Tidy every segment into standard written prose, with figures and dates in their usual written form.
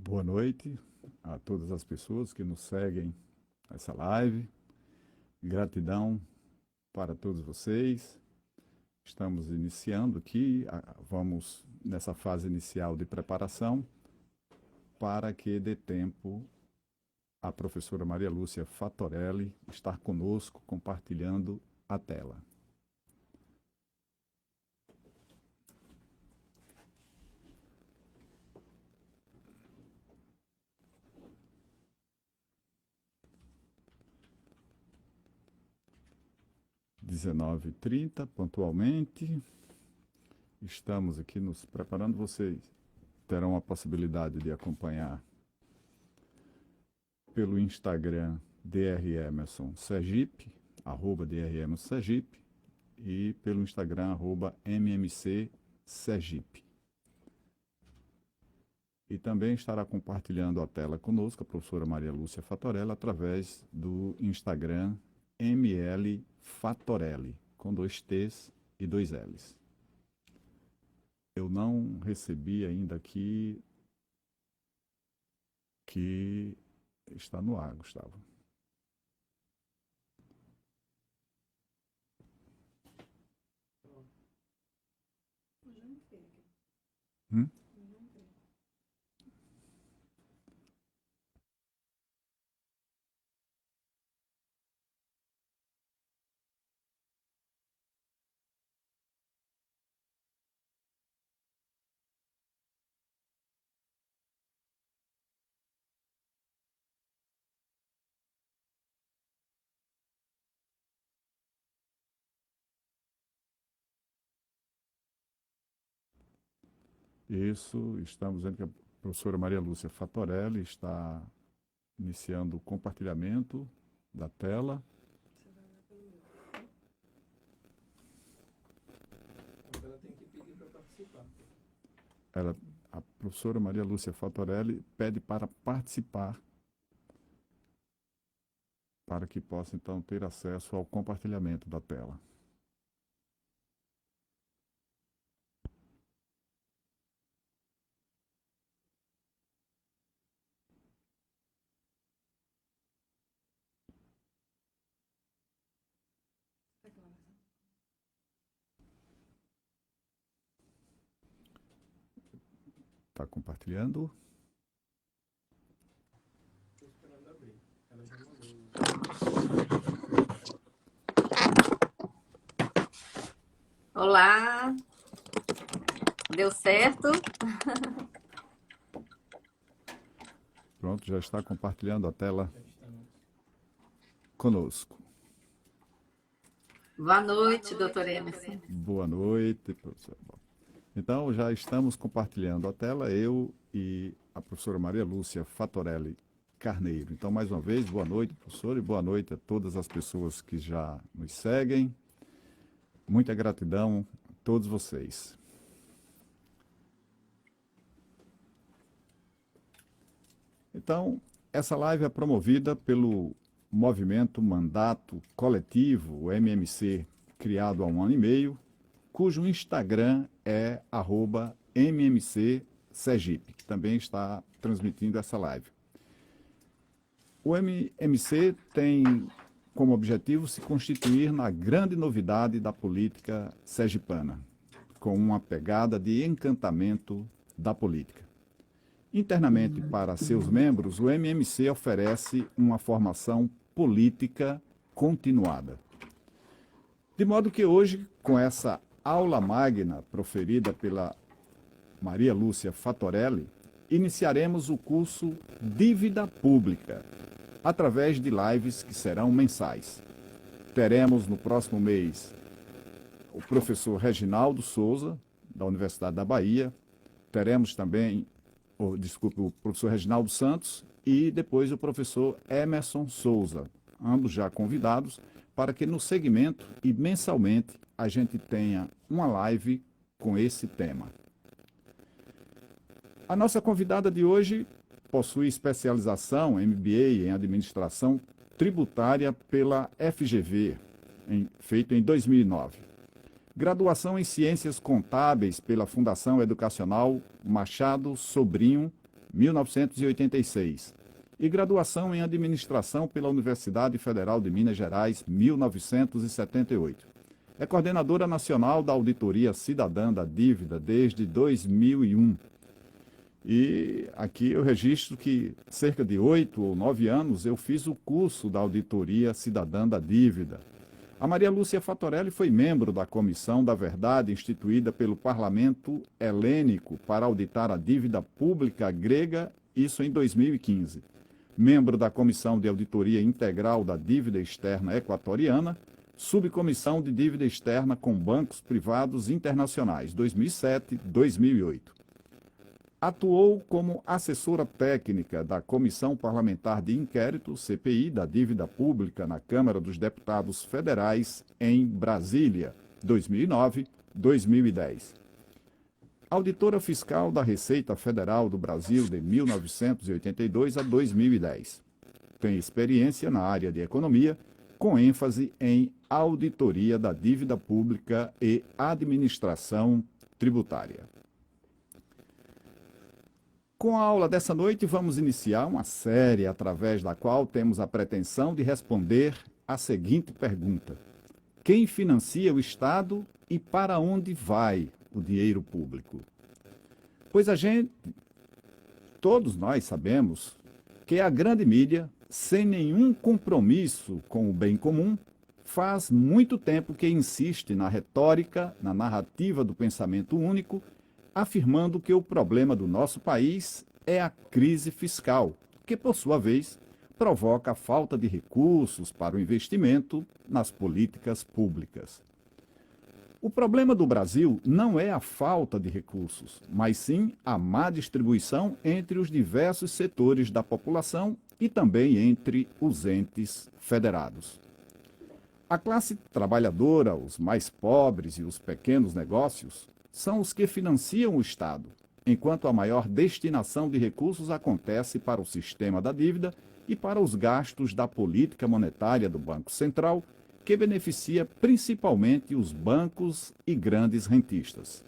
Boa noite a todas as pessoas que nos seguem nessa live. Gratidão para todos vocês. Estamos iniciando aqui, vamos nessa fase inicial de preparação para que dê tempo a professora Maria Lúcia Fatorelli estar conosco compartilhando a tela. Às 19h30, pontualmente. Estamos aqui nos preparando. Vocês terão a possibilidade de acompanhar pelo Instagram Dr. Emerson Sergipe, @Dr. Emerson Sergipe, e pelo Instagram @MMC Sergipe. E também estará compartilhando a tela conosco a professora Maria Lúcia Fatorelli através do Instagram ML Fatorelli, com 2 T's e 2 L's. Eu não recebi ainda aqui que está no ar, Gustavo. Hum? Isso, estamos vendo que a professora Maria Lúcia Fatorelli está iniciando o compartilhamento da tela. Ela tem que pedir para participar. A professora Maria Lúcia Fatorelli pede para participar, para que possa então ter acesso ao compartilhamento da tela. Está compartilhando? Estou esperando abrir. Ela já mandou. Olá, deu certo? Pronto, já está compartilhando a tela Já estamos. conosco. Boa noite, doutor Emerson. Boa noite, professor. Então, já estamos compartilhando a tela, eu e a professora Maria Lúcia Fatorelli Carneiro. Então, mais uma vez, boa noite, professor, e boa noite a todas as pessoas que já nos seguem. Muita gratidão a todos vocês. Então, essa live é promovida pelo movimento Mandato Coletivo, o MMC, criado há 1 ano e meio, cujo Instagram é @MMC Sergipe, que também está transmitindo essa live. O MMC tem como objetivo se constituir na grande novidade da política sergipana, com uma pegada de encantamento da política. Internamente, para seus membros, o MMC oferece uma formação política continuada. De modo que hoje, com essa aula magna proferida pela Maria Lúcia Fatorelli, iniciaremos o curso Dívida Pública, através de lives que serão mensais. Teremos no próximo mês o professor Reginaldo Souza, da Universidade da Bahia, teremos também o professor Reginaldo Santos e depois o professor Emerson Souza, ambos já convidados, para que no segmento e mensalmente a gente tenha uma live com esse tema. A nossa convidada de hoje possui especialização MBA em Administração Tributária pela FGV, feito em 2009. Graduação em Ciências Contábeis pela Fundação Educacional Machado Sobrinho 1986. E graduação em Administração pela Universidade Federal de Minas Gerais, 1978. É coordenadora nacional da Auditoria Cidadã da Dívida desde 2001. E aqui eu registro que cerca de 8 ou 9 anos eu fiz o curso da Auditoria Cidadã da Dívida. A Maria Lúcia Fatorelli foi membro da Comissão da Verdade instituída pelo Parlamento Helênico para auditar a dívida pública grega, isso em 2015. Membro da Comissão de Auditoria Integral da Dívida Externa Equatoriana, Subcomissão de Dívida Externa com Bancos Privados Internacionais, 2007-2008. Atuou como assessora técnica da Comissão Parlamentar de Inquérito, CPI, da Dívida Pública na Câmara dos Deputados Federais em Brasília, 2009-2010. Auditora fiscal da Receita Federal do Brasil de 1982 a 2010. Tem experiência na área de economia, com ênfase em auditoria da dívida pública e administração tributária. Com a aula dessa noite, vamos iniciar uma série através da qual temos a pretensão de responder a seguinte pergunta: quem financia o Estado e para onde vai o dinheiro público? Pois todos nós sabemos que a grande mídia, sem nenhum compromisso com o bem comum, faz muito tempo que insiste na retórica, na narrativa do pensamento único, afirmando que o problema do nosso país é a crise fiscal, que, por sua vez, provoca a falta de recursos para o investimento nas políticas públicas. O problema do Brasil não é a falta de recursos, mas sim a má distribuição entre os diversos setores da população e também entre os entes federados. A classe trabalhadora, os mais pobres e os pequenos negócios são os que financiam o Estado, enquanto a maior destinação de recursos acontece para o sistema da dívida e para os gastos da política monetária do Banco Central, que beneficia principalmente os bancos e grandes rentistas.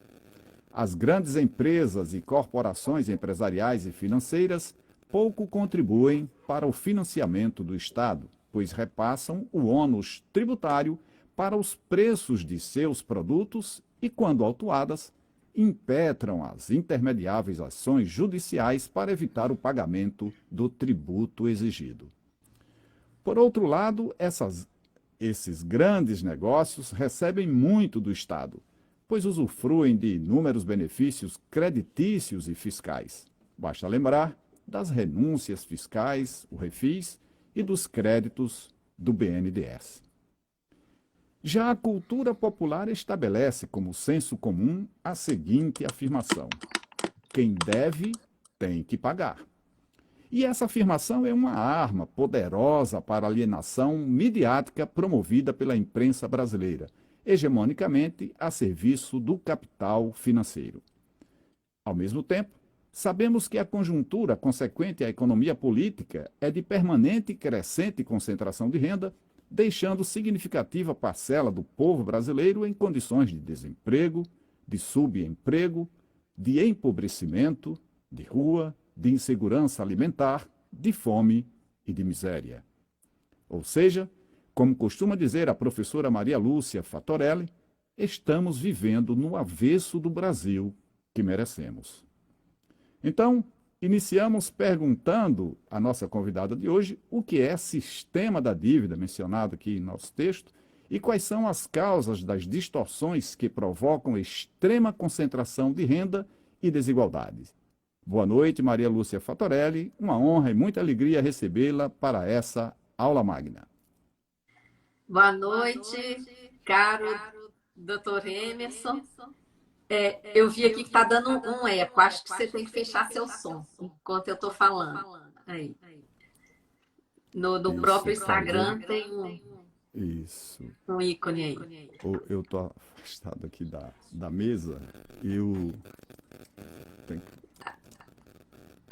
As grandes empresas e corporações empresariais e financeiras pouco contribuem para o financiamento do Estado, pois repassam o ônus tributário para os preços de seus produtos e, quando autuadas, impetram as intermediáveis ações judiciais para evitar o pagamento do tributo exigido. Por outro lado, esses grandes negócios recebem muito do Estado, pois usufruem de inúmeros benefícios creditícios e fiscais. Basta lembrar das renúncias fiscais, o refis, e dos créditos do BNDES. Já a cultura popular estabelece como senso comum a seguinte afirmação: quem deve, tem que pagar. E essa afirmação é uma arma poderosa para a alienação midiática promovida pela imprensa brasileira, hegemonicamente a serviço do capital financeiro. Ao mesmo tempo, sabemos que a conjuntura consequente à economia política é de permanente e crescente concentração de renda, deixando significativa parcela do povo brasileiro em condições de desemprego, de subemprego, de empobrecimento, de rua, de insegurança alimentar, de fome e de miséria. Ou seja, como costuma dizer a professora Maria Lúcia Fatorelli, estamos vivendo no avesso do Brasil que merecemos. Então, iniciamos perguntando à nossa convidada de hoje o que é sistema da dívida, mencionado aqui em nosso texto, e quais são as causas das distorções que provocam extrema concentração de renda e desigualdades. Boa noite, Maria Lúcia Fatorelli. Uma honra e muita alegria recebê-la para essa aula magna. Boa noite, caro doutor Emerson. Eu vi aqui que está dando um eco. Acho que você tem que fechar seu som enquanto eu estou falando. Aí. No próprio Instagram tem um ícone aí. Eu estou afastado aqui da mesa.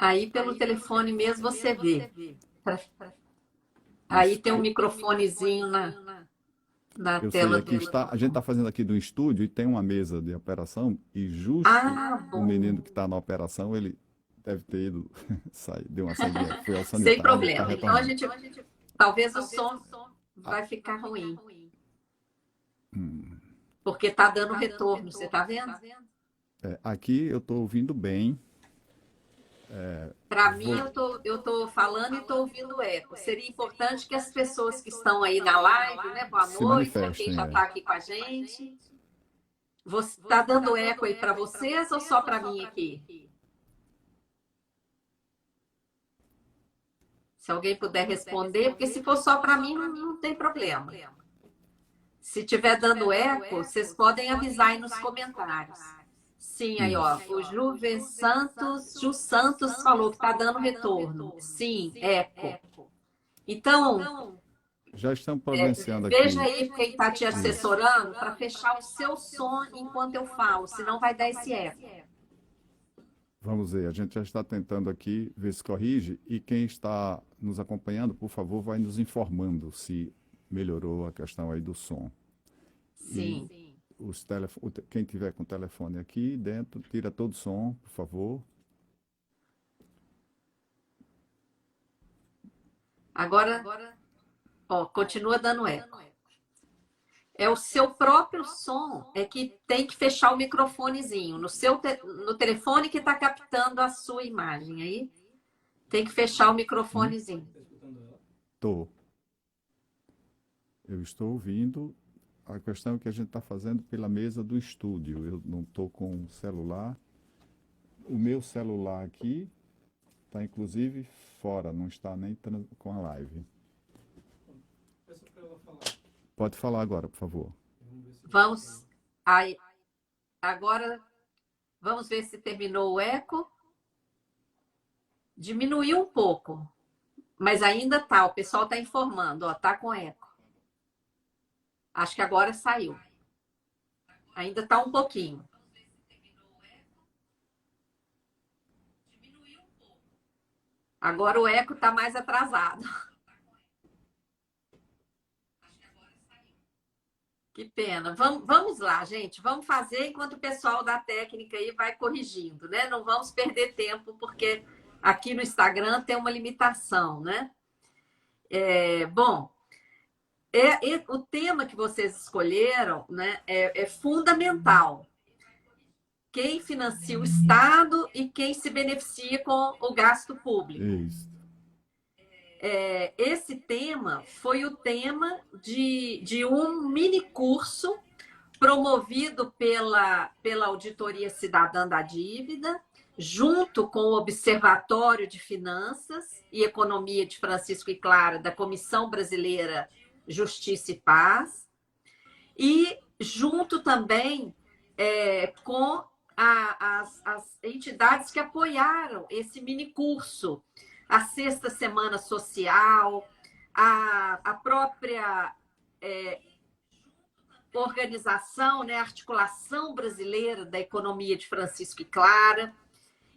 Aí pelo telefone mesmo você vê. Aí tem um microfonezinho na tela. A gente está fazendo aqui no estúdio e tem uma mesa de operação e justo o menino que está na operação, ele deve ter ido, deu uma saída, foi ao Sem sanitário, está problema. Então a retornando. gente, talvez o som vai ficar ruim, Hum. porque tá dando retorno, você tá vendo? Aqui eu estou ouvindo bem. Para mim, Vou, eu tô falando e tô ouvindo eco. Seria importante que as pessoas que estão aí na live, né? Boa se noite, a quem manifestem, já é. está aqui com a gente. Você tá dando eco aí para vocês ou só para mim aqui? Se alguém puder responder, porque se for só para mim, não tem problema. Se tiver dando eco, vocês podem avisar aí nos comentários. Sim, aí ó, o Isso. Ju Santos falou que está dando retorno. Sim, eco. Então, Já estamos providenciando veja aqui. aí quem está te Isso. assessorando para fechar o seu som enquanto eu falo, senão vai dar esse eco. Vamos ver, a gente já está tentando aqui ver se corrige. E quem está nos acompanhando, por favor, vai nos informando se melhorou a questão aí do som. E Sim. quem tiver com o telefone aqui dentro, tira todo o som, por favor. Agora, ó, continua dando eco. É o seu próprio som é que tem que fechar o microfonezinho. No telefone que está captando a sua imagem aí, tem que fechar o microfonezinho. Tá escutando ela? Tô. Eu estou ouvindo. A questão é que a gente está fazendo pela mesa do estúdio. Eu não estou com o celular. O meu celular aqui está inclusive fora, não está nem com a live. Peça para ela falar. Pode falar agora, por favor. Vamos ver se Vamos. Aí, agora, vamos ver se terminou o eco. Diminuiu um pouco, mas ainda tá. O pessoal está informando, ó, tá com eco. Acho que agora saiu. Ainda tá um pouquinho. Agora o eco tá mais atrasado. Que pena. Vamos lá, gente. Vamos fazer enquanto o pessoal da técnica aí vai corrigindo, né? Não vamos perder tempo, porque aqui no Instagram tem uma limitação, né? Bom, o tema que vocês escolheram, né, é fundamental. Quem financia o Estado e quem se beneficia com o gasto público. Isso. Esse tema foi o tema de um mini curso promovido pela Auditoria Cidadã da Dívida, junto com o Observatório de Finanças e Economia de Francisco e Clara, da Comissão Brasileira Justiça e Paz, e junto também com as entidades que apoiaram esse mini curso, a Sexta Semana Social, a própria organização, né, Articulação Brasileira da Economia de Francisco e Clara,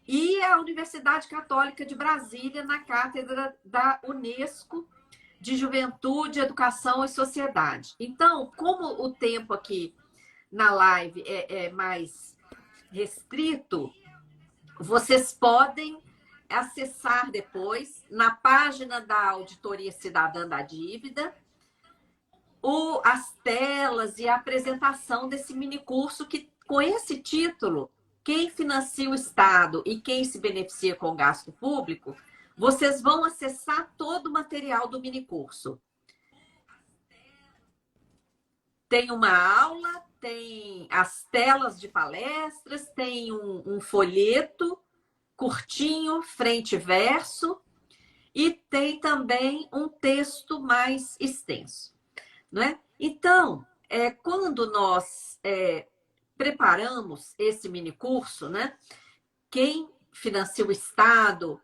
e a Universidade Católica de Brasília, na cátedra da Unesco de Juventude, Educação e Sociedade. Então, como o tempo aqui na live é mais restrito, vocês podem acessar depois, na página da Auditoria Cidadã da Dívida, as telas e a apresentação desse minicurso que, com esse título, Quem financia o Estado e quem se beneficia com o gasto público, vocês vão acessar todo o material do minicurso. Tem uma aula, tem as telas de palestras, tem um folheto curtinho, frente e verso, e tem também um texto mais extenso, não é? Então, quando nós preparamos esse minicurso, né? Quem financia o Estado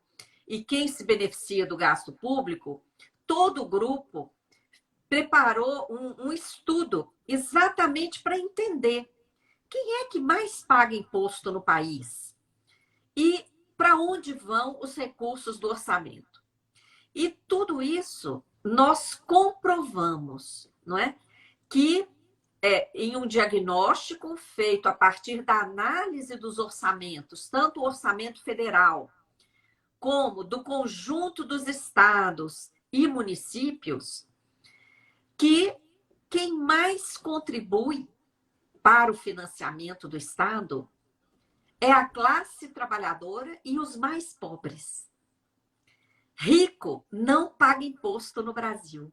e quem se beneficia do gasto público, todo o grupo preparou um estudo exatamente para entender quem é que mais paga imposto no país e para onde vão os recursos do orçamento. E tudo isso nós comprovamos, não é? Que em um diagnóstico feito a partir da análise dos orçamentos, tanto o orçamento federal como do conjunto dos estados e municípios, que quem mais contribui para o financiamento do Estado é a classe trabalhadora e os mais pobres. Rico não paga imposto no Brasil.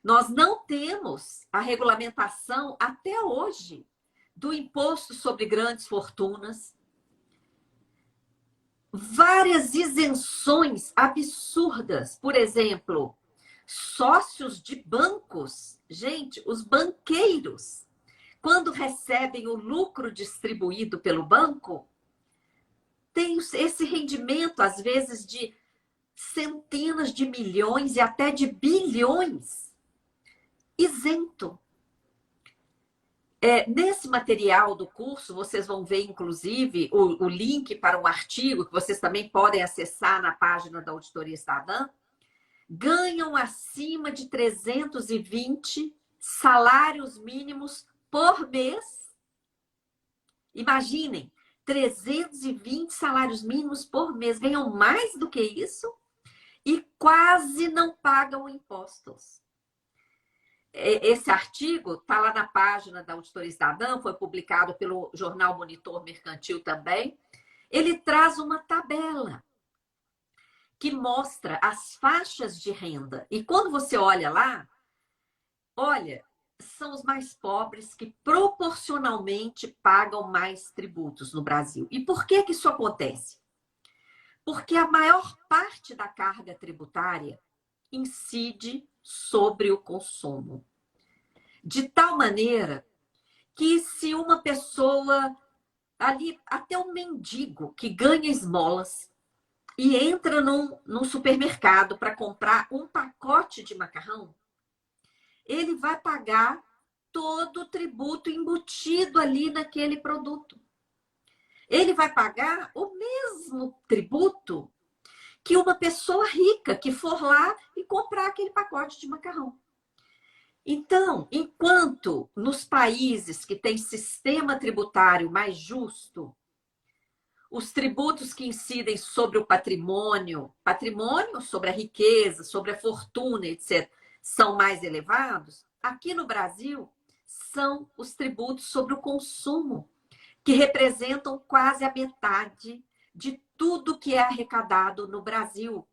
Nós não temos a regulamentação até hoje do imposto sobre grandes fortunas. Várias isenções absurdas. Por exemplo, sócios de bancos. Gente, os banqueiros, quando recebem o lucro distribuído pelo banco, tem esse rendimento, às vezes, de centenas de milhões e até de bilhões, isento. Nesse material do curso, vocês vão ver, inclusive, o link para um artigo que vocês também podem acessar na página da Auditoria Cidadã. Ganham acima de 320 salários mínimos por mês. Imaginem, 320 salários mínimos por mês. Ganham mais do que isso e quase não pagam impostos. Esse artigo está lá na página da Auditoria Cidadã, foi publicado pelo jornal Monitor Mercantil também. Ele traz uma tabela que mostra as faixas de renda. E quando você olha lá, olha, são os mais pobres que proporcionalmente pagam mais tributos no Brasil. E por que isso acontece? Porque a maior parte da carga tributária incide sobre o consumo. De tal maneira que se uma pessoa, ali até um mendigo que ganha esmolas e entra num supermercado para comprar um pacote de macarrão, ele vai pagar todo o tributo embutido ali naquele produto. Ele vai pagar o mesmo tributo que uma pessoa rica que for lá e comprar aquele pacote de macarrão. Então, enquanto nos países que têm sistema tributário mais justo, os tributos que incidem sobre o patrimônio, sobre a riqueza, sobre a fortuna, etc., são mais elevados, aqui no Brasil são os tributos sobre o consumo, que representam quase a metade de tudo que é arrecadado no Brasil,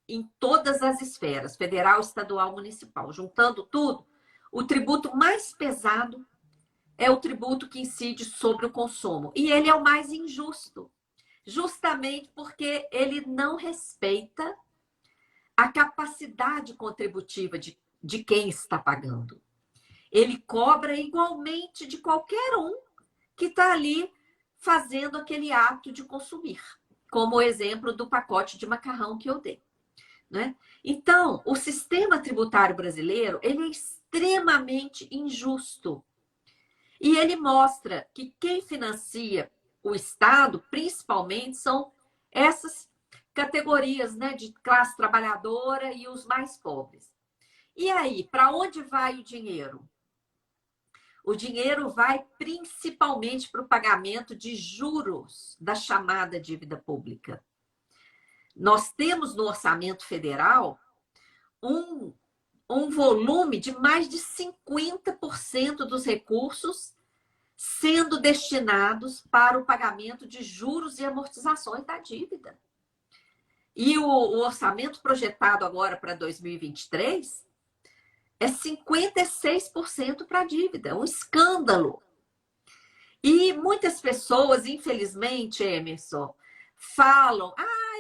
em todas as esferas, federal, estadual, municipal. Juntando tudo, o tributo mais pesado é o tributo que incide sobre o consumo. E ele é o mais injusto, justamente porque ele não respeita a capacidade contributiva de quem está pagando. Ele cobra igualmente de qualquer um que está ali fazendo aquele ato de consumir, como o exemplo do pacote de macarrão que eu dei. Né? Então, o sistema tributário brasileiro ele é extremamente injusto. E ele mostra que quem financia o Estado, principalmente, são essas categorias, né, de classe trabalhadora e os mais pobres. E aí, para onde vai o dinheiro? O dinheiro vai principalmente para o pagamento de juros da chamada dívida pública. Nós temos no orçamento federal um volume de mais de 50% dos recursos sendo destinados para o pagamento de juros e amortizações da dívida. E o orçamento projetado agora para 2023 é 56% para a dívida, um escândalo. E muitas pessoas, infelizmente, Emerson, falam,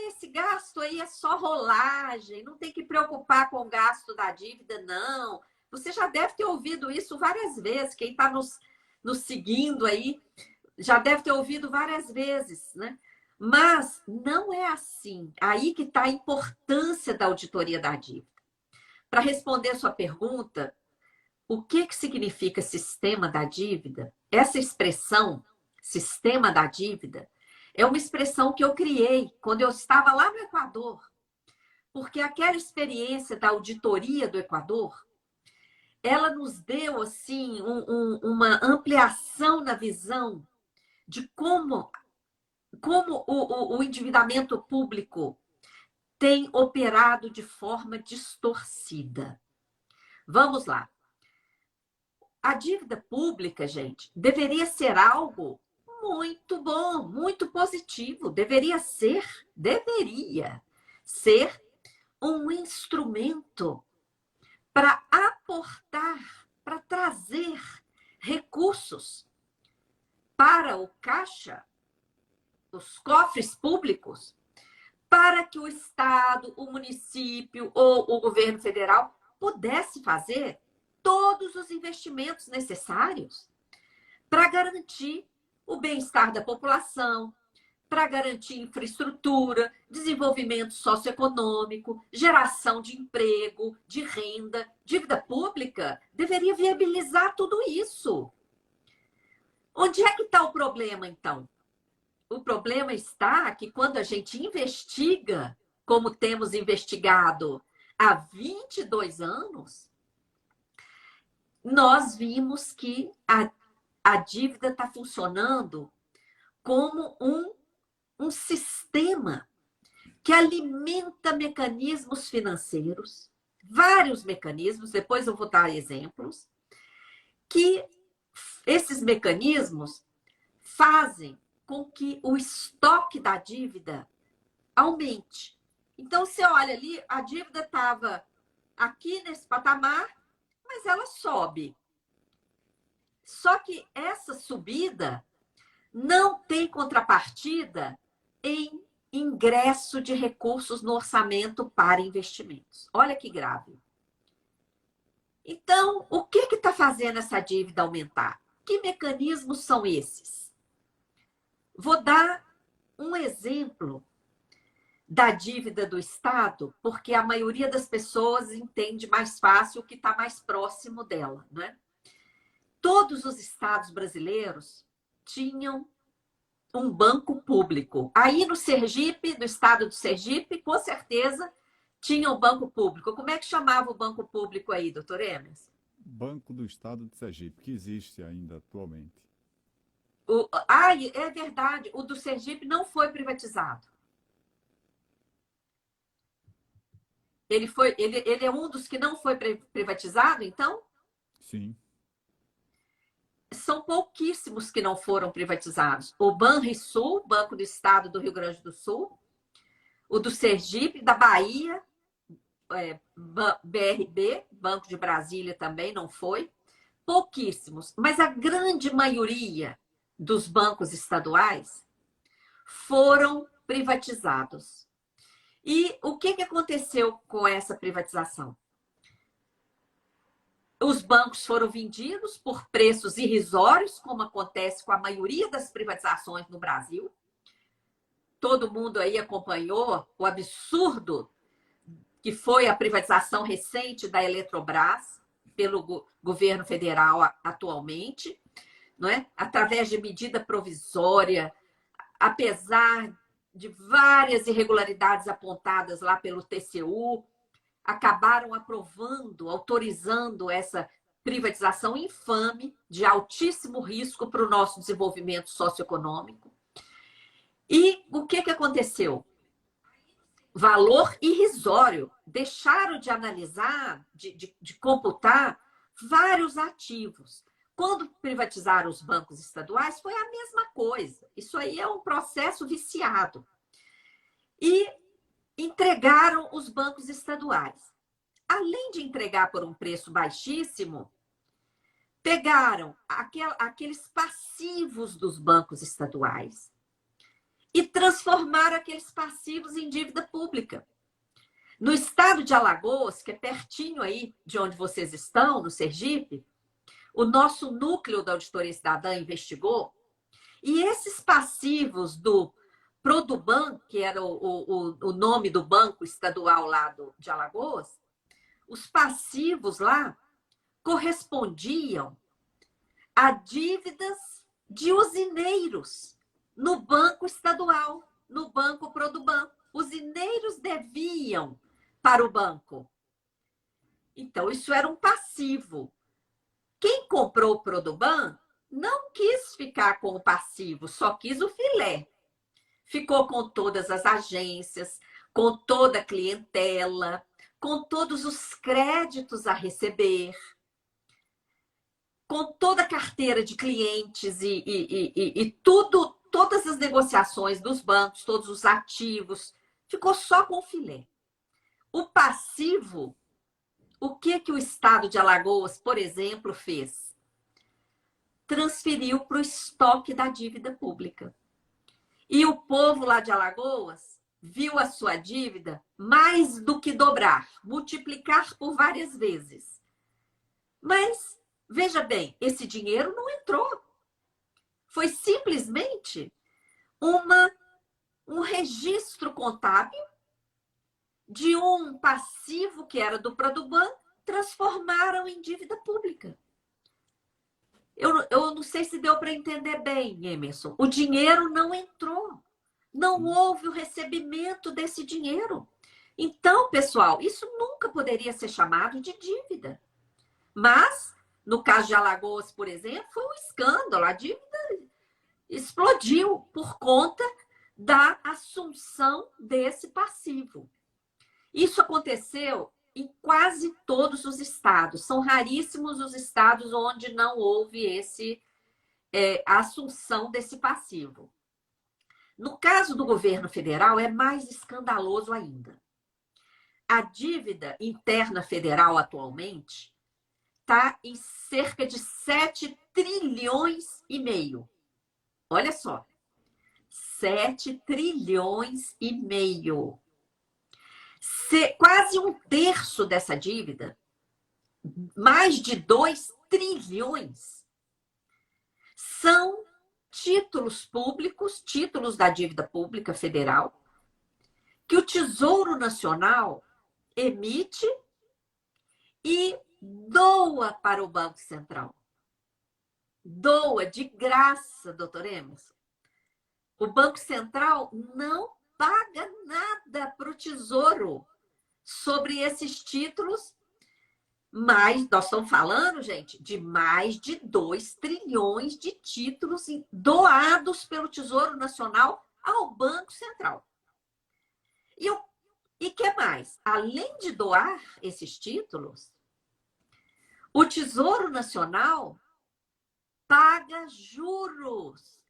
esse gasto aí é só rolagem, não tem que preocupar com o gasto da dívida, não. Você já deve ter ouvido isso várias vezes, quem está nos seguindo aí já deve ter ouvido várias vezes, né? Mas não é assim. Aí que está a importância da auditoria da dívida. Para responder a sua pergunta, o que significa sistema da dívida? Essa expressão, sistema da dívida, é uma expressão que eu criei quando eu estava lá no Equador. Porque aquela experiência da auditoria do Equador, ela nos deu assim, uma ampliação na visão de como o endividamento público tem operado de forma distorcida. Vamos lá. A dívida pública, gente, deveria ser algo muito bom, muito positivo. Deveria ser um instrumento para aportar, para trazer recursos para o caixa, os cofres públicos, para que o Estado, o município ou o governo federal pudesse fazer todos os investimentos necessários para garantir o bem-estar da população, para garantir infraestrutura, desenvolvimento socioeconômico, geração de emprego, de renda. Dívida pública deveria viabilizar tudo isso. Onde é que está o problema, então? O problema está que quando a gente investiga, como temos investigado há 22 anos, nós vimos que a dívida está funcionando como um sistema que alimenta mecanismos financeiros, vários mecanismos, depois eu vou dar exemplos, que esses mecanismos fazem com que o estoque da dívida aumente. Então, você olha ali, a dívida estava aqui nesse patamar, mas ela sobe. Só que essa subida não tem contrapartida em ingresso de recursos no orçamento para investimentos. Olha que grave. Então, o que está fazendo essa dívida aumentar? Que mecanismos são esses? Vou dar um exemplo da dívida do Estado, porque a maioria das pessoas entende mais fácil o que está mais próximo dela, né? Todos os estados brasileiros tinham um banco público. Aí no Sergipe, no estado do Sergipe, com certeza tinha um banco público. Como é que chamava o banco público aí, doutor Emerson? Banco do Estado de Sergipe, que existe ainda atualmente. É verdade, o do Sergipe não foi privatizado. Ele é um dos que não foi privatizado, então? Sim. São pouquíssimos que não foram privatizados. O Banrisul, Banco do Estado do Rio Grande do Sul, o do Sergipe, da Bahia, BRB, Banco de Brasília também não foi. Pouquíssimos. Mas a grande maioria dos bancos estaduais foram privatizados. E o que aconteceu com essa privatização? Os bancos foram vendidos por preços irrisórios, como acontece com a maioria das privatizações no Brasil. Todo mundo aí acompanhou o absurdo que foi a privatização recente da Eletrobras pelo governo federal atualmente, não é? Através de medida provisória, apesar de várias irregularidades apontadas lá pelo TCU, acabaram aprovando, autorizando essa privatização infame, de altíssimo risco para o nosso desenvolvimento socioeconômico. E o que aconteceu? Valor irrisório. Deixaram de analisar, de computar vários ativos. Quando privatizaram os bancos estaduais, foi a mesma coisa. Isso aí é um processo viciado. E entregaram os bancos estaduais. Além de entregar por um preço baixíssimo, pegaram aqueles passivos dos bancos estaduais e transformaram aqueles passivos em dívida pública. No estado de Alagoas, que é pertinho aí de onde vocês estão, no Sergipe, o nosso núcleo da Auditoria Cidadã investigou, e esses passivos do Produban, que era o nome do banco estadual lá de Alagoas, os passivos lá correspondiam a dívidas de usineiros no banco estadual, no banco Produban. Usineiros deviam para o banco. Então, isso era um passivo. Quem comprou o Produban não quis ficar com o passivo, só quis o filé. Ficou com todas as agências, com toda a clientela, com todos os créditos a receber, com toda a carteira de clientes e tudo, todas as negociações dos bancos, todos os ativos, ficou só com o filé. O passivo, o que o Estado de Alagoas, por exemplo, fez? Transferiu para o estoque da dívida pública. E o povo lá de Alagoas viu a sua dívida mais do que dobrar, multiplicar por várias vezes. Mas, veja bem, esse dinheiro não entrou. Foi simplesmente um registro contábil de um passivo que era do Produban, transformaram em dívida pública. Eu não sei se deu para entender bem, Emerson. O dinheiro não entrou. Não houve o recebimento desse dinheiro. Então, pessoal, isso nunca poderia ser chamado de dívida. Mas, no caso de Alagoas, por exemplo, foi um escândalo. A dívida explodiu por conta da assunção desse passivo. Isso aconteceu em quase todos os estados. São raríssimos os estados onde não houve a assunção desse passivo. No caso do governo federal, é mais escandaloso ainda. A dívida interna federal atualmente está em cerca de 7 trilhões e meio. Olha só, 7 trilhões e meio. Quase um terço dessa dívida, mais de 2 trilhões, são títulos públicos, títulos da dívida pública federal, que o Tesouro Nacional emite e doa para o Banco Central. Doa de graça, doutor Emerson. O Banco Central não paga nada para o Tesouro sobre esses títulos, mas nós estamos falando, gente, de mais de 2 trilhões de títulos doados pelo Tesouro Nacional ao Banco Central. E que mais? Além de doar esses títulos, o Tesouro Nacional paga juros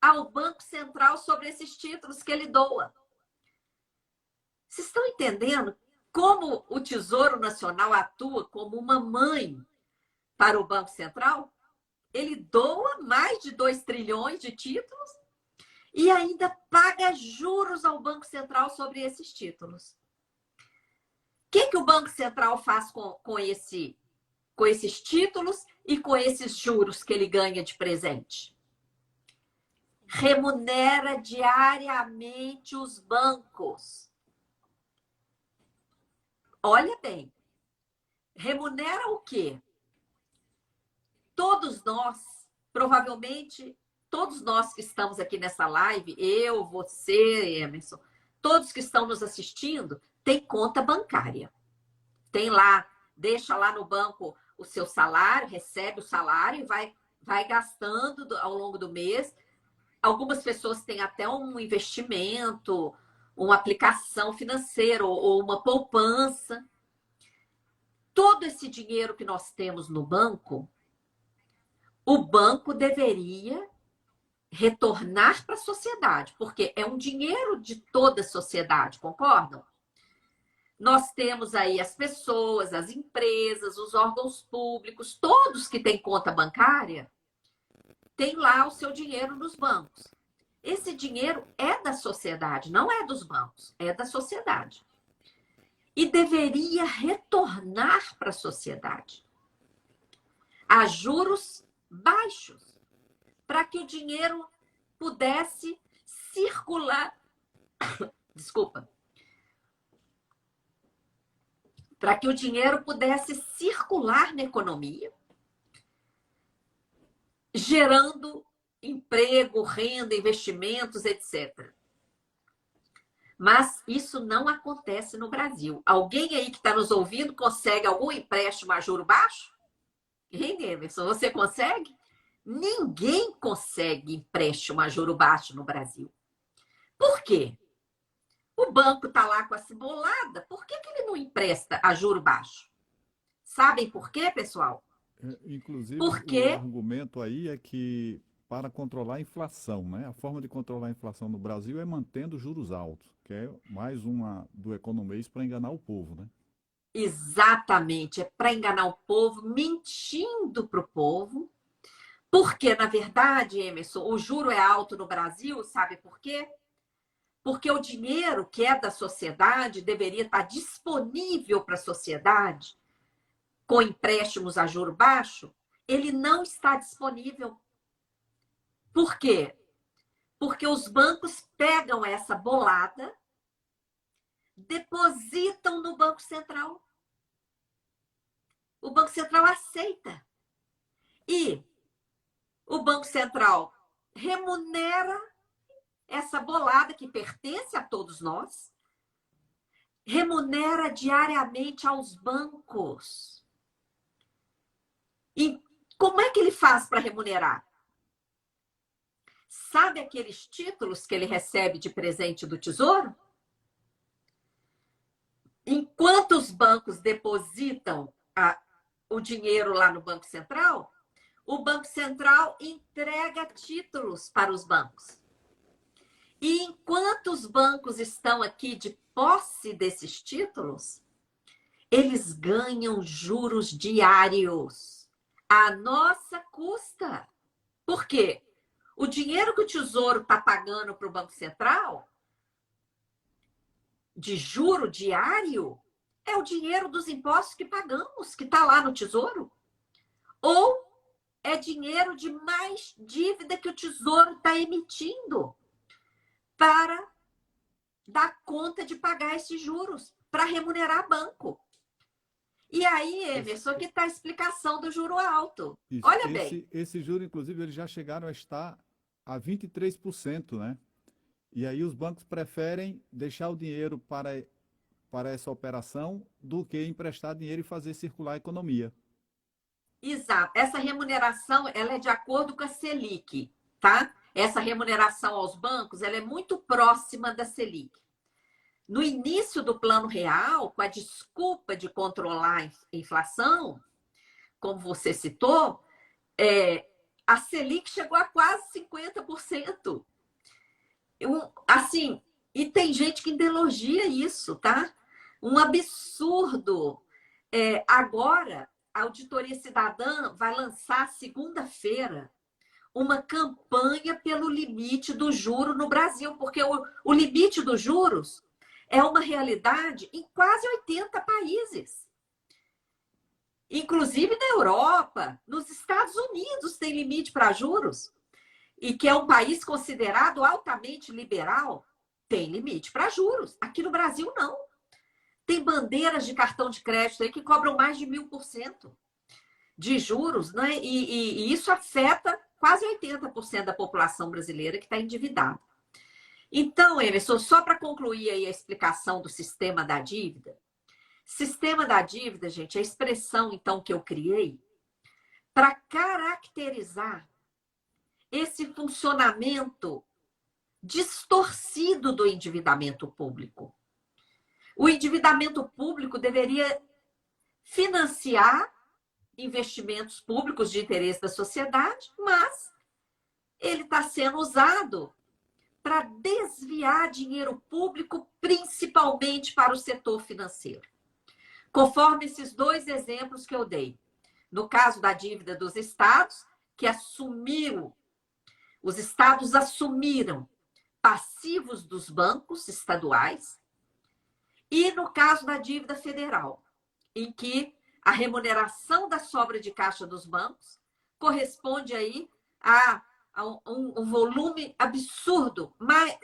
ao Banco Central sobre esses títulos que ele doa. Vocês estão entendendo como o Tesouro Nacional atua como uma mãe para o Banco Central? Ele doa mais de 2 trilhões de títulos e ainda paga juros ao Banco Central sobre esses títulos. O que o Banco Central faz com esses títulos e com esses juros que ele ganha de presente? Remunera diariamente os bancos. Olha bem, remunera o quê? Todos nós, provavelmente, todos nós que estamos aqui nessa live, eu, você, Emerson, todos que estão nos assistindo, tem conta bancária. Tem lá, deixa lá no banco o seu salário, recebe o salário e vai gastando ao longo do mês. Algumas pessoas têm até um investimento, uma aplicação financeira ou uma poupança. Todo esse dinheiro que nós temos no banco, o banco deveria retornar para a sociedade, porque é um dinheiro de toda a sociedade, concordam? Nós temos aí as pessoas, as empresas, os órgãos públicos, todos que têm conta bancária, têm lá o seu dinheiro nos bancos. Esse dinheiro é da sociedade, não é dos bancos, é da sociedade. E deveria retornar para a sociedade a juros baixos, para que o dinheiro pudesse circular. Desculpa. Para que o dinheiro pudesse circular na economia, gerando emprego, renda, investimentos, etc. Mas isso não acontece no Brasil. Alguém aí que está nos ouvindo consegue algum empréstimo a juro baixo? Hein, Emerson, você consegue? Ninguém consegue empréstimo a juro baixo no Brasil. Por quê? O banco está lá com a cebolada, por que ele não empresta a juro baixo? Sabem por quê, pessoal? Inclusive, o Porque, argumento aí é que para controlar a inflação, né? A forma de controlar a inflação no Brasil é mantendo juros altos, que é mais uma do economês para enganar o povo, né? exatamente, é para enganar o povo, mentindo para o povo. Porque, na verdade, Emerson, o juro é alto no Brasil, sabe por quê? Porque o dinheiro que é da sociedade deveria estar disponível para a sociedade, com empréstimos a juro baixo, ele não está disponível. Por quê? Porque os bancos pegam essa bolada, depositam no Banco Central. O Banco Central aceita. E o Banco Central remunera essa bolada que pertence a todos nós, remunera diariamente aos bancos. E como é que ele faz para remunerar? Sabe aqueles títulos que ele recebe de presente do Tesouro? Enquanto os bancos depositam o dinheiro lá no Banco Central, o Banco Central entrega títulos para os bancos. E enquanto os bancos estão aqui de posse desses títulos, eles ganham juros diários à nossa custa. Por quê? O dinheiro que o Tesouro está pagando para o Banco Central, de juro diário, é o dinheiro dos impostos que pagamos, que está lá no Tesouro. Ou é dinheiro de mais dívida que o Tesouro está emitindo para dar conta de pagar esses juros, para remunerar banco. E aí, Emerson, aqui está a explicação do juro alto. Isso. Olha bem. Esse juro, inclusive, eles já chegaram a estar a 23%, né? E aí os bancos preferem deixar o dinheiro para essa operação do que emprestar dinheiro e fazer circular a economia. Exato. Essa remuneração, ela é de acordo com a Selic, tá? Essa remuneração aos bancos, ela é muito próxima da Selic. No início do Plano Real, com a desculpa de controlar a inflação, como você citou, a Selic chegou a quase 50%. Assim, e tem gente que ainda elogia isso, tá? Um absurdo. Agora, a Auditoria Cidadã vai lançar segunda-feira uma campanha pelo limite do juro no Brasil, porque o limite dos juros é uma realidade em quase 80 países. Inclusive na Europa, nos Estados Unidos tem limite para juros, e que é um país considerado altamente liberal, tem limite para juros. Aqui no Brasil, não. Tem bandeiras de cartão de crédito aí que cobram mais de 1000% de juros, né? E isso afeta quase 80% da população brasileira que está endividada. Então, Emerson, só para concluir aí a explicação do sistema da dívida. Sistema da dívida, gente, é a expressão, então, que eu criei para caracterizar esse funcionamento distorcido do endividamento público. O endividamento público deveria financiar investimentos públicos de interesse da sociedade, mas ele está sendo usado para desviar dinheiro público, principalmente para o setor financeiro. Conforme esses dois exemplos que eu dei. No caso da dívida dos estados, que os estados assumiram passivos dos bancos estaduais, e no caso da dívida federal, em que a remuneração da sobra de caixa dos bancos corresponde aí a um volume absurdo, mas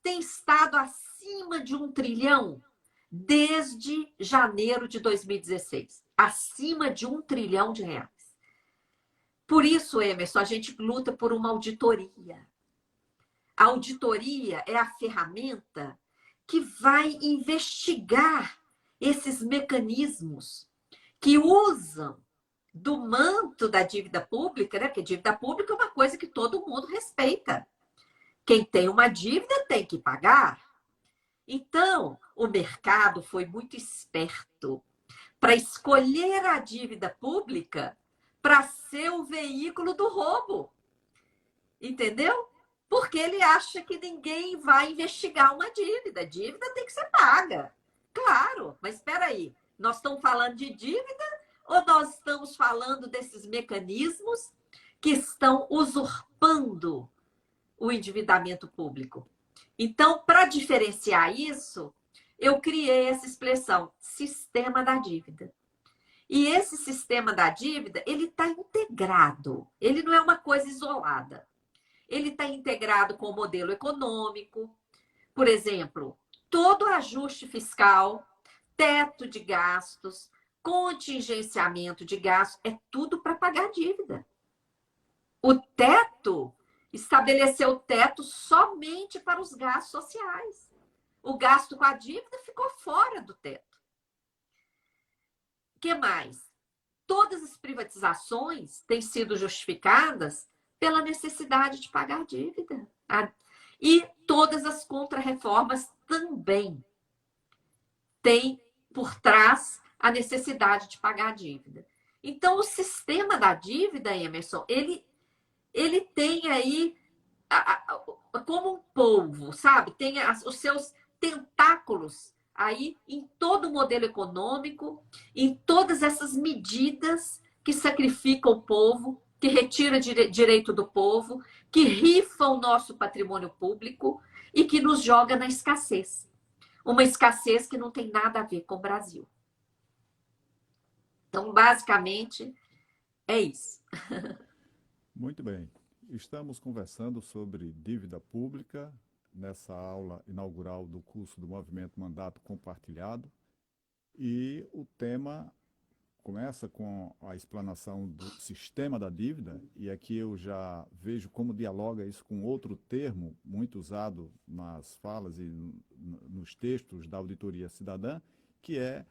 tem estado acima de 1 trilhão desde janeiro de 2016. Acima de 1 trilhão de reais. Por isso, Emerson, a gente luta por uma auditoria. A auditoria é a ferramenta que vai investigar esses mecanismos que usam do manto da dívida pública, né? Porque dívida pública é uma coisa que todo mundo respeita. Quem tem uma dívida tem que pagar. Então, o mercado foi muito esperto para escolher a dívida pública para ser o veículo do roubo. Entendeu? Porque ele acha que ninguém vai investigar uma dívida. A dívida tem que ser paga. Claro, mas espera aí. Nós estamos falando de dívida ou nós estamos falando desses mecanismos que estão usurpando o endividamento público? Então, para diferenciar isso, eu criei essa expressão, sistema da dívida. E esse sistema da dívida, ele está integrado. Ele não é uma coisa isolada. Ele está integrado com o modelo econômico. Por exemplo, todo ajuste fiscal, teto de gastos, contingenciamento de gastos, é tudo para pagar dívida. O teto estabeleceu o teto somente para os gastos sociais. O gasto com a dívida ficou fora do teto. O que mais? Todas as privatizações têm sido justificadas pela necessidade de pagar dívida. E todas as contrarreformas também têm por trás a necessidade de pagar dívida. Então, o sistema da dívida, Emerson, ele tem aí como um polvo, sabe? Tem os seus tentáculos aí em todo o modelo econômico, em todas essas medidas que sacrificam o povo, que retira direito do povo, que rifa o nosso patrimônio público e que nos joga na escassez. Uma escassez que não tem nada a ver com o Brasil. Então, basicamente, é isso. Muito bem. Estamos conversando sobre dívida pública nessa aula inaugural do curso do Movimento Mandato Compartilhado. E o tema começa com a explanação do sistema da dívida, e aqui eu já vejo como dialoga isso com outro termo muito usado nas falas e nos textos da auditoria cidadã, que é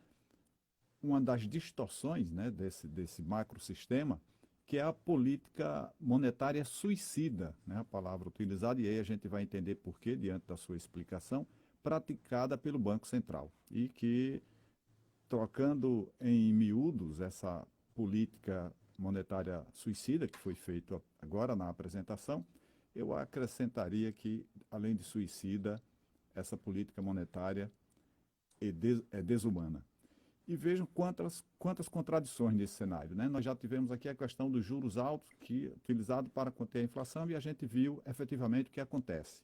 uma das distorções, né, desse macrosistema, que é a política monetária suicida, né, a palavra utilizada, e aí a gente vai entender por quê, diante da sua explicação, praticada pelo Banco Central, e que, trocando em miúdos essa política monetária suicida, que foi feito agora na apresentação, eu acrescentaria que, além de suicida, essa política monetária é desumana. E vejam quantas contradições nesse cenário, né? Nós já tivemos aqui a questão dos juros altos, que utilizado para conter a inflação, e a gente viu efetivamente o que acontece.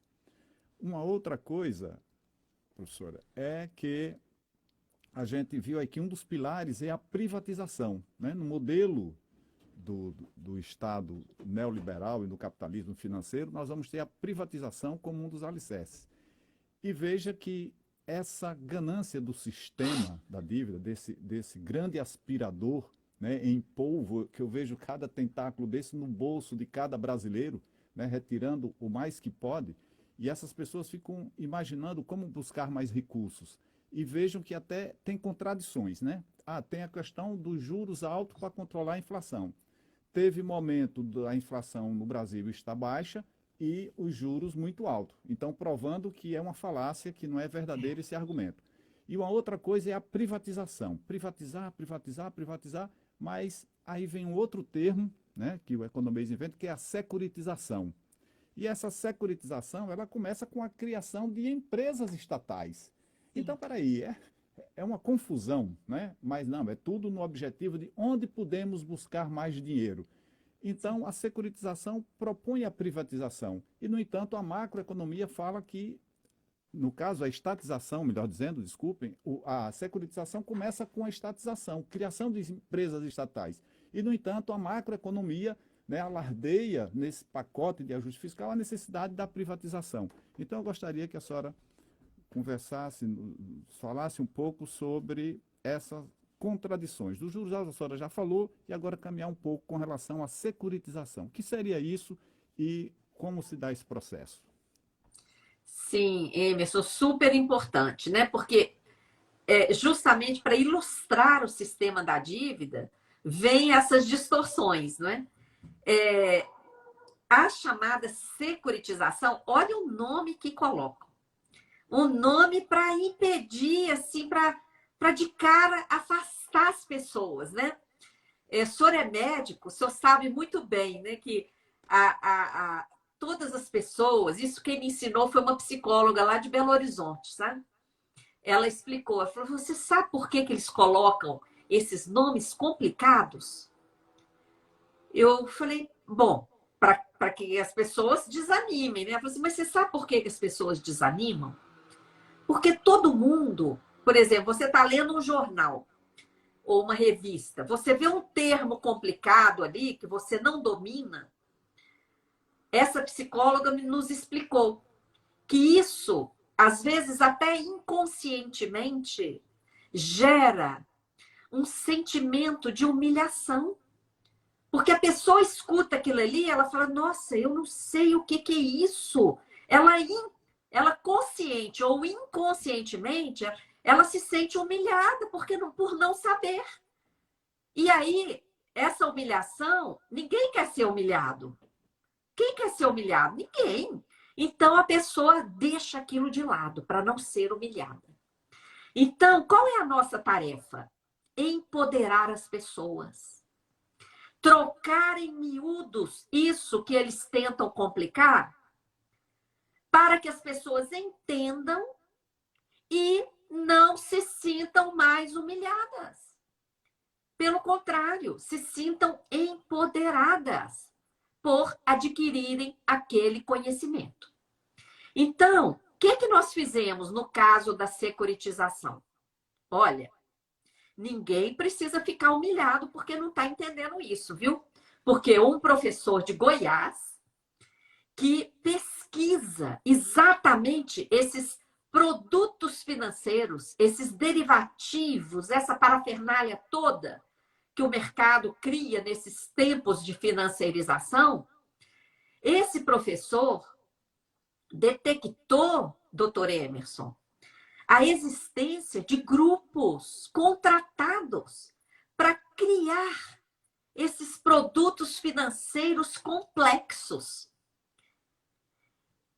Uma outra coisa, professora, é que a gente viu aqui um dos pilares é a privatização, né? No modelo do Estado neoliberal e do capitalismo financeiro, nós vamos ter a privatização como um dos alicerces. E veja que essa ganância do sistema da dívida, desse grande aspirador, né, em polvo, que eu vejo cada tentáculo desse no bolso de cada brasileiro, né, retirando o mais que pode, e essas pessoas ficam imaginando como buscar mais recursos. E vejam que até tem contradições, né? Tem a questão dos juros altos para controlar a inflação. Teve momento da inflação no Brasil está baixa, e os juros muito altos. Então, provando que é uma falácia, que não é verdadeiro esse argumento. E uma outra coisa é a privatização. Privatizar, privatizar, privatizar, mas aí vem um outro termo, né, que o economês inventa, que é a securitização. E essa securitização, ela começa com a criação de empresas estatais. Então, peraí, é uma confusão, né? Mas não, é tudo no objetivo de onde podemos buscar mais dinheiro. Então, a securitização propõe a privatização. E, no entanto, a macroeconomia fala que, no caso, a estatização, melhor dizendo, desculpem, a securitização começa com a estatização, criação de empresas estatais. E, no entanto, a macroeconomia, né, alardeia nesse pacote de ajuste fiscal a necessidade da privatização. Então, eu gostaria que a senhora conversasse, falasse um pouco sobre essa contradições. Dos juros altos a senhora já falou, e agora caminhar um pouco com relação à securitização. O que seria isso e como se dá esse processo? Sim, Emerson, super importante, né? Porque justamente para ilustrar o sistema da dívida, vem essas distorções, não é? A chamada securitização, olha o nome que colocam. um nome para impedir, assim, para de cara afastar as pessoas, né? O senhor é médico, o senhor sabe muito bem, né, que todas as pessoas, isso quem me ensinou foi uma psicóloga lá de Belo Horizonte, sabe? Ela explicou, ela falou, você sabe por que eles colocam esses nomes complicados? Eu falei, bom, para que as pessoas desanimem, né? Ela falou assim, mas você sabe por que as pessoas desanimam? Porque todo mundo, por exemplo, você está lendo um jornal ou uma revista, você vê um termo complicado ali que você não domina, essa psicóloga nos explicou que isso, às vezes até inconscientemente, gera um sentimento de humilhação. Porque a pessoa escuta aquilo ali, ela fala, nossa, eu não sei o que é isso. Ela consciente ou inconscientemente, ela se sente humilhada por não saber. E aí, essa humilhação, ninguém quer ser humilhado. Quem quer ser humilhado? Ninguém. Então, a pessoa deixa aquilo de lado para não ser humilhada. Então, qual é a nossa tarefa? Empoderar as pessoas. Trocar em miúdos isso que eles tentam complicar para que as pessoas entendam e não se sintam mais humilhadas. Pelo contrário, se sintam empoderadas por adquirirem aquele conhecimento. Então, o que nós fizemos no caso da securitização? Olha, ninguém precisa ficar humilhado porque não está entendendo isso, viu? Porque um professor de Goiás que pesquisa exatamente esses produtos financeiros, esses derivativos, essa parafernália toda que o mercado cria nesses tempos de financiarização, esse professor detectou, doutor Emerson, a existência de grupos contratados para criar esses produtos financeiros complexos.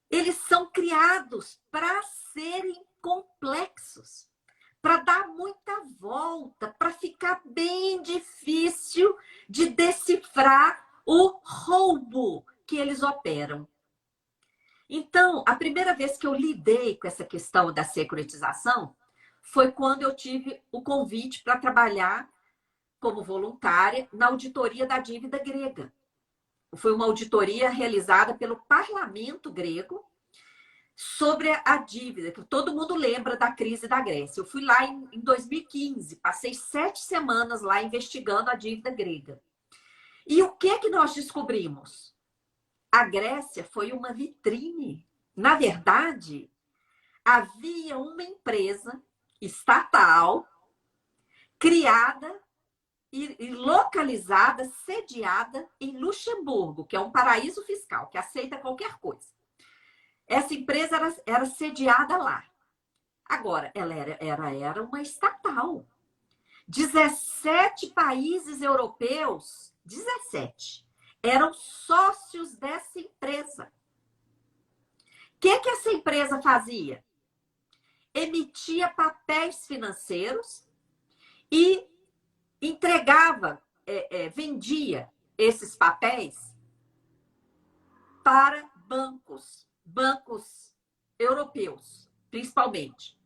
Eles são criados para serem complexos, para dar muita volta, para ficar bem difícil de decifrar o roubo que eles operam. Então, a primeira vez que eu lidei com essa questão da securitização foi quando eu tive o convite para trabalhar como voluntária na auditoria da dívida grega. Foi uma auditoria realizada pelo parlamento grego sobre a dívida, que todo mundo lembra da crise da Grécia. Eu fui lá em 2015, passei 7 semanas lá investigando a dívida grega. E o que nós descobrimos? A Grécia foi uma vitrine. Na verdade, havia uma empresa estatal criada e localizada, sediada em Luxemburgo, que é um paraíso fiscal, que aceita qualquer coisa. Essa empresa era sediada lá. Agora, ela era uma estatal. 17 países europeus, 17, eram sócios dessa empresa. O que essa empresa fazia? Emitia papéis financeiros e entregava, vendia esses papéis para bancos europeus, principalmente.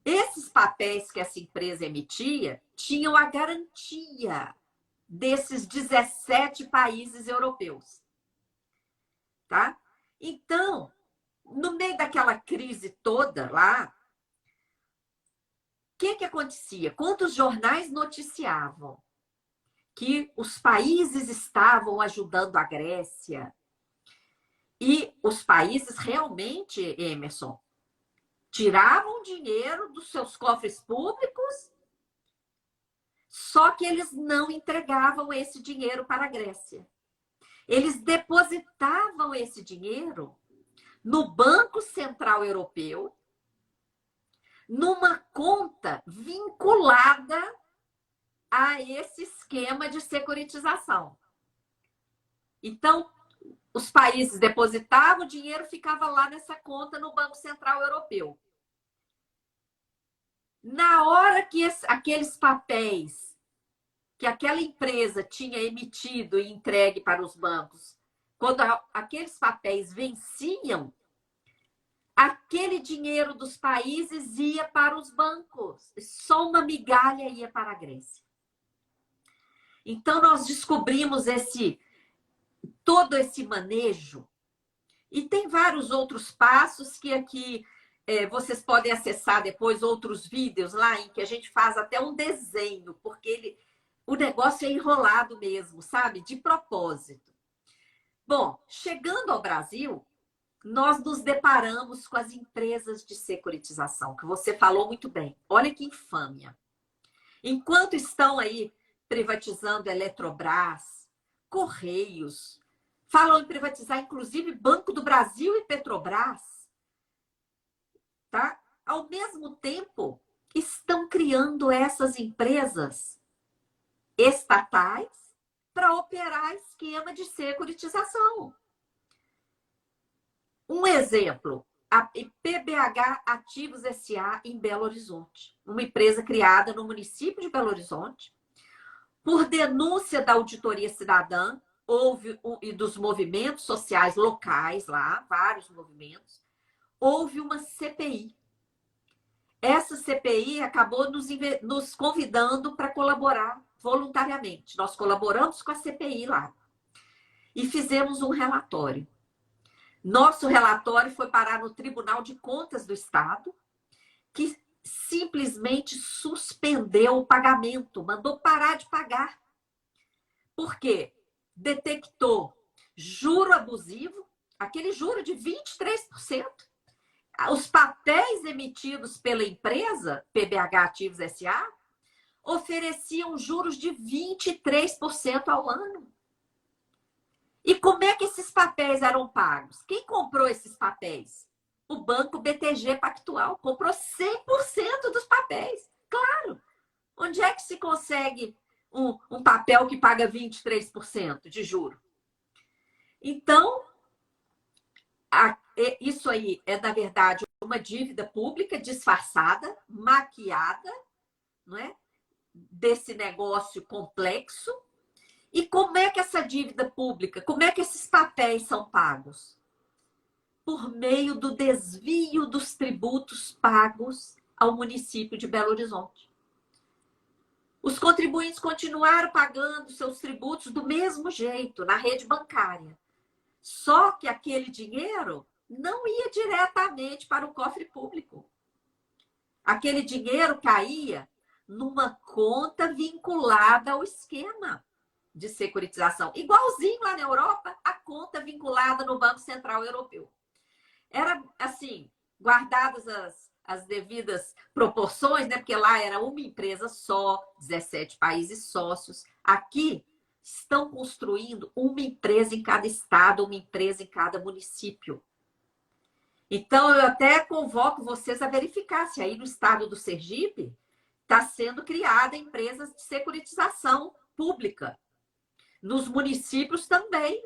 Esses papéis que essa empresa emitia tinham a garantia desses 17 países europeus. Tá? Então, no meio daquela crise toda lá, o que acontecia? Quando os jornais noticiavam que os países estavam ajudando a Grécia, e os países realmente, Emerson, tiravam dinheiro dos seus cofres públicos, só que eles não entregavam esse dinheiro para a Grécia. Eles depositavam esse dinheiro no Banco Central Europeu, numa conta vinculada a esse esquema de securitização. Então, os países depositavam, o dinheiro ficava lá nessa conta no Banco Central Europeu. Na hora que aqueles papéis que aquela empresa tinha emitido e entregue para os bancos, quando aqueles papéis venciam, aquele dinheiro dos países ia para os bancos. Só uma migalha ia para a Grécia. Então, nós descobrimos todo esse manejo. E tem vários outros passos que aqui vocês podem acessar depois outros vídeos lá em que a gente faz até um desenho, porque o negócio é enrolado mesmo, sabe? De propósito. Bom, chegando ao Brasil, nós nos deparamos com as empresas de securitização, que você falou muito bem. Olha que infâmia. Enquanto estão aí privatizando Eletrobras, Correios, falam em privatizar, inclusive, Banco do Brasil e Petrobras, tá? Ao mesmo tempo, estão criando essas empresas estatais para operar esquema de securitização. Um exemplo, a PBH Ativos S.A. em Belo Horizonte, uma empresa criada no município de Belo Horizonte, por denúncia da Auditoria Cidadã, e dos movimentos sociais locais lá, vários movimentos, houve uma CPI. Essa CPI acabou nos convidando para colaborar voluntariamente. Nós colaboramos com a CPI lá e fizemos um relatório. Nosso relatório foi parar no Tribunal de Contas do Estado, que simplesmente suspendeu o pagamento, mandou parar de pagar. Por quê? Detectou juro abusivo, aquele juro de 23%. Os papéis emitidos pela empresa, PBH Ativos S.A., ofereciam juros de 23% ao ano. E como é que esses papéis eram pagos? Quem comprou esses papéis? O Banco BTG Pactual comprou 100% dos papéis. Claro! Onde é que se consegue um papel que paga 23% de juro? Então, isso aí é, na verdade, uma dívida pública disfarçada, maquiada, não é? Desse negócio complexo. E como é que essa dívida pública, como é que esses papéis são pagos? Por meio do desvio dos tributos pagos ao município de Belo Horizonte. Os contribuintes continuaram pagando seus tributos do mesmo jeito, na rede bancária. Só que aquele dinheiro não ia diretamente para o cofre público. Aquele dinheiro caía numa conta vinculada ao esquema de securitização. Igualzinho lá na Europa, a conta vinculada no Banco Central Europeu. Era assim, guardadas as devidas proporções, né? Porque lá era uma empresa só, 17 países sócios. Aqui estão construindo uma empresa em cada estado, uma empresa em cada município. Então, eu até convoco vocês a verificar se aí no estado do Sergipe está sendo criada empresas de securitização pública. Nos municípios também,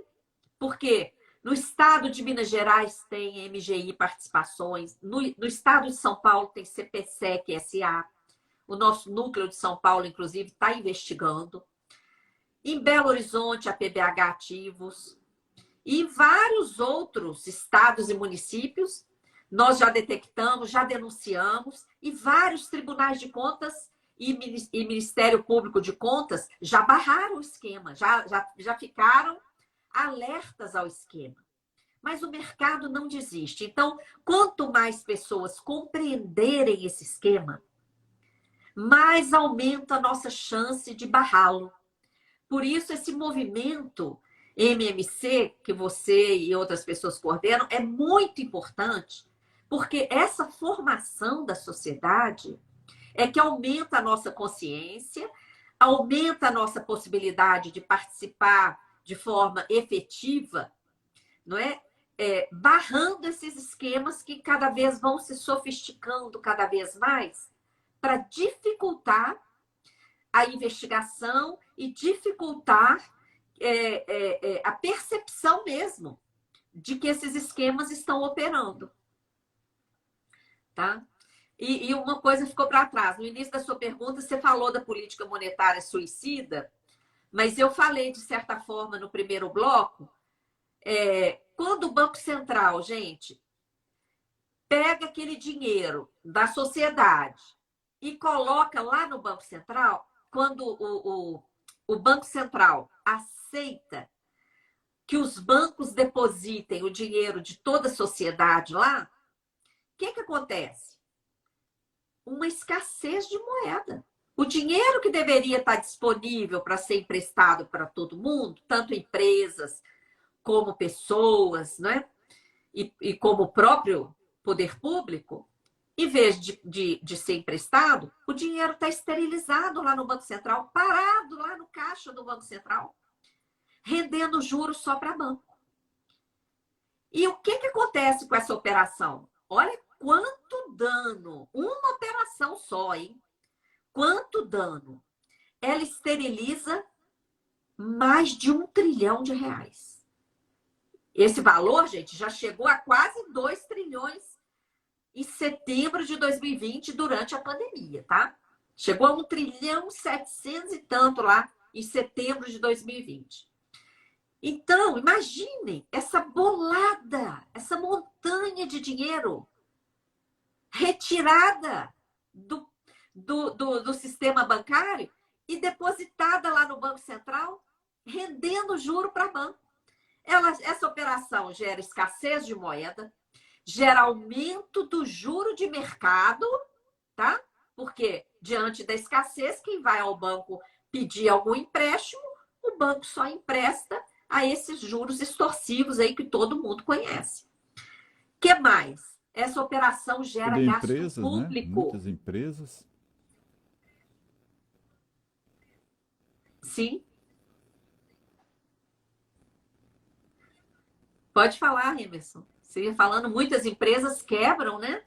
porque no estado de Minas Gerais tem MGI Participações, no estado de São Paulo tem CPSEC S.A., o nosso núcleo de São Paulo, inclusive, está investigando. Em Belo Horizonte, a PBH Ativos. E vários outros estados e municípios, nós já detectamos, já denunciamos, e vários tribunais de contas e Ministério Público de Contas já barraram o esquema, já ficaram alertas ao esquema. Mas o mercado não desiste. Então, quanto mais pessoas compreenderem esse esquema, mais aumenta a nossa chance de barrá-lo. Por isso, esse movimento MMC, que você e outras pessoas coordenam, é muito importante, porque essa formação da sociedade é que aumenta a nossa consciência, aumenta a nossa possibilidade de participar de forma efetiva, não é? Barrando esses esquemas que cada vez vão se sofisticando cada vez mais para dificultar a investigação e dificultar a percepção convicção mesmo de que esses esquemas estão operando, tá? E uma coisa ficou para trás. No início da sua pergunta, você falou da política monetária suicida, mas eu falei, de certa forma, no primeiro bloco, quando o Banco Central, gente, pega aquele dinheiro da sociedade e coloca lá no Banco Central, quando o Banco Central aceita que os bancos depositem o dinheiro de toda a sociedade lá, o que acontece? Uma escassez de moeda. O dinheiro que deveria estar disponível para ser emprestado para todo mundo, tanto empresas como pessoas, né? E como o próprio poder público, em vez de ser emprestado, o dinheiro está esterilizado lá no Banco Central, parado lá no caixa do Banco Central, rendendo juros só para banco. E o que acontece com essa operação? Olha quanto dano, uma operação só, hein? Quanto dano? Ela esteriliza mais de R$ 1 trilhão. Esse valor, gente, já chegou a quase 2 trilhões em setembro de 2020, durante a pandemia, tá? Chegou a 1 trilhão 700 e tanto lá em setembro de 2020. Então, imaginem essa bolada, essa montanha de dinheiro retirada do sistema bancário e depositada lá no Banco Central, rendendo juro para banco. Essa operação gera escassez de moeda, gera aumento do juro de mercado, tá? Porque, diante da escassez, quem vai ao banco pedir algum empréstimo, o banco só empresta a esses juros extorsivos aí que todo mundo conhece. O que mais? Essa operação gera De gasto empresas, né? público. Muitas empresas. Sim. Pode falar, Emerson. Você ia falando, muitas empresas quebram, né?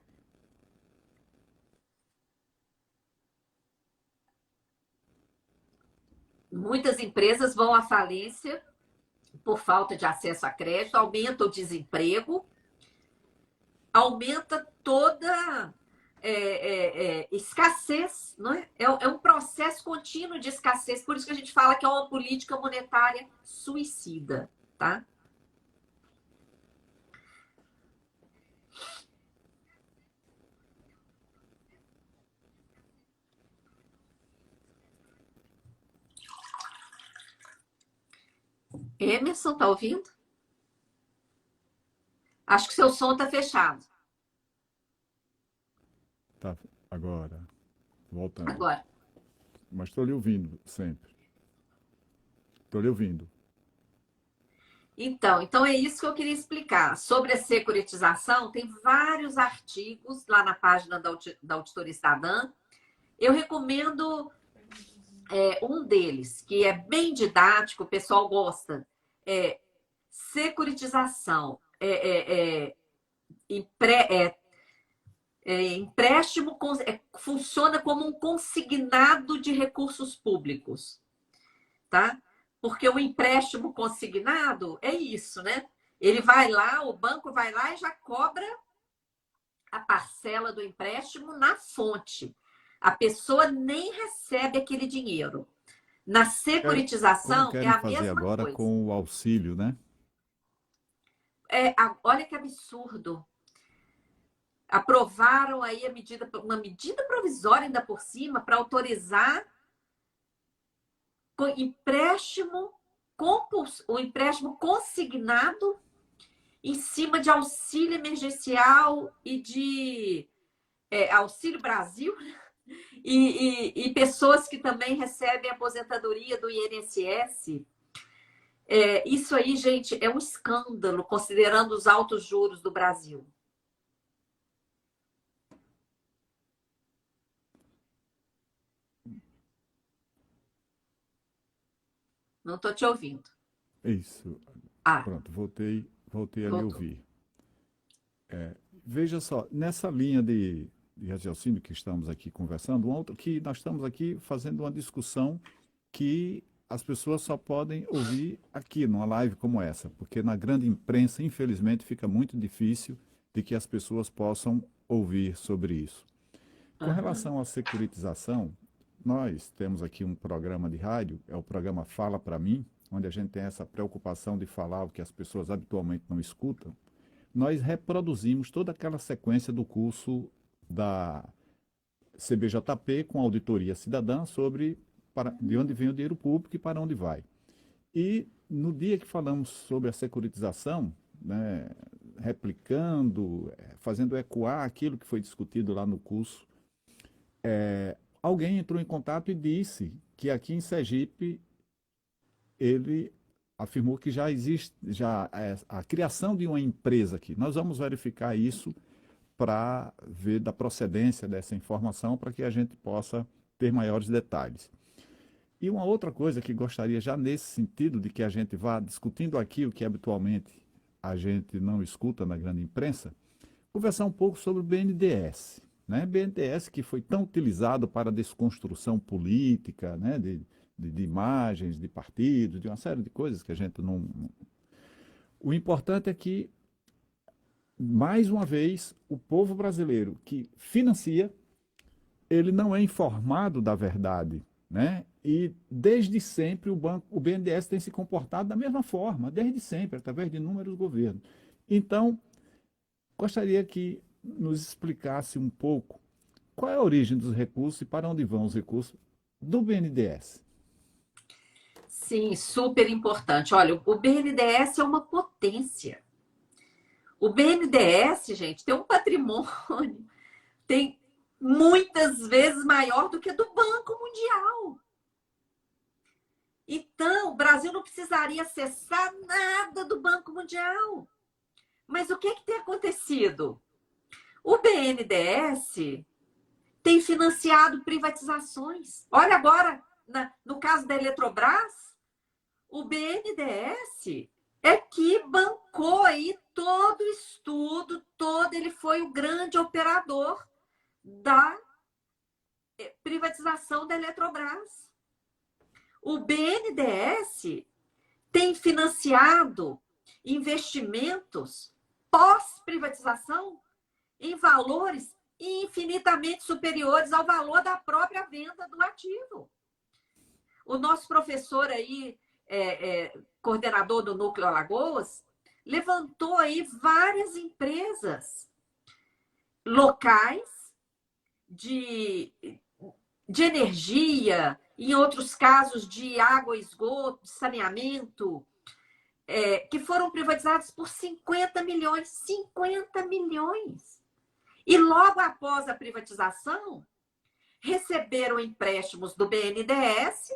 Muitas empresas vão à falência por falta de acesso a crédito, aumenta o desemprego, aumenta toda escassez, não é? É um processo contínuo de escassez, por isso que a gente fala que é uma política monetária suicida, tá? Emerson, tá ouvindo? Acho que seu som tá fechado. Tá, agora, voltando. Agora. Mas estou lhe ouvindo sempre. Estou lhe ouvindo. Então é isso que eu queria explicar. Sobre a securitização, tem vários artigos lá na página da Auditoria Estadã. Eu recomendo um deles, que é bem didático, o pessoal gosta. Securitização. Empréstimo funciona como um consignado de recursos públicos, tá? Porque o empréstimo consignado é isso, né? Ele vai lá, o banco vai lá e já cobra a parcela do empréstimo na fonte. A pessoa nem recebe aquele dinheiro. Na Como securitização é querem a fazer mesma agora coisa. com o auxílio, né? Olha que absurdo. Aprovaram aí uma medida provisória ainda por cima para autorizar o empréstimo consignado em cima de auxílio emergencial e de Auxílio Brasil, e pessoas que também recebem aposentadoria do INSS. Isso aí, gente, é um escândalo, considerando os altos juros do Brasil. Não estou te ouvindo. Isso. Ah, Pronto, voltei a lhe voltou. ouvir. Veja só, nessa linha de raciocínio que estamos aqui conversando, que nós estamos aqui fazendo uma discussão que as pessoas só podem ouvir aqui, numa live como essa, porque na grande imprensa, infelizmente, fica muito difícil de que as pessoas possam ouvir sobre isso. Com Aham. relação à securitização, nós temos aqui um programa de rádio, é o programa Fala Para Mim, onde a gente tem essa preocupação de falar o que as pessoas habitualmente não escutam. Nós reproduzimos toda aquela sequência do curso da CBJP com auditoria cidadã sobre de onde vem o dinheiro público e para onde vai. E no dia que falamos sobre a securitização, né, replicando, fazendo ecoar aquilo que foi discutido lá no curso, alguém entrou em contato e disse que aqui em Sergipe ele afirmou que já existe a criação de uma empresa aqui. Nós vamos verificar isso para ver da procedência dessa informação para que a gente possa ter maiores detalhes. E uma outra coisa que gostaria já nesse sentido de que a gente vá discutindo aqui o que habitualmente a gente não escuta na grande imprensa, conversar um pouco sobre o BNDES. Né? BNDES que foi tão utilizado para a desconstrução política, né? de imagens, de partidos, de uma série de coisas que a gente não... O importante é que, mais uma vez, o povo brasileiro que financia, ele não é informado da verdade, né? E desde sempre o BNDES tem se comportado da mesma forma, desde sempre, através de inúmeros governos. Então, gostaria que nos explicasse um pouco qual é a origem dos recursos e para onde vão os recursos do BNDES. Sim, super importante. Olha, o BNDES é uma potência. O BNDES, gente, tem um patrimônio, tem muitas vezes maior do que do Banco Mundial. Então, o Brasil não precisaria acessar nada do Banco Mundial. Mas o que tem acontecido? O BNDES tem financiado privatizações. Olha agora, no caso da Eletrobras, o BNDES é que bancou aí todo o estudo, ele foi o grande operador da privatização da Eletrobras. O BNDES tem financiado investimentos pós-privatização em valores infinitamente superiores ao valor da própria venda do ativo. O nosso professor aí, coordenador do Núcleo Alagoas, levantou aí várias empresas locais de energia, em outros casos de água, esgoto, de saneamento, que foram privatizados por 50 milhões. 50 milhões! E logo após a privatização, receberam empréstimos do BNDES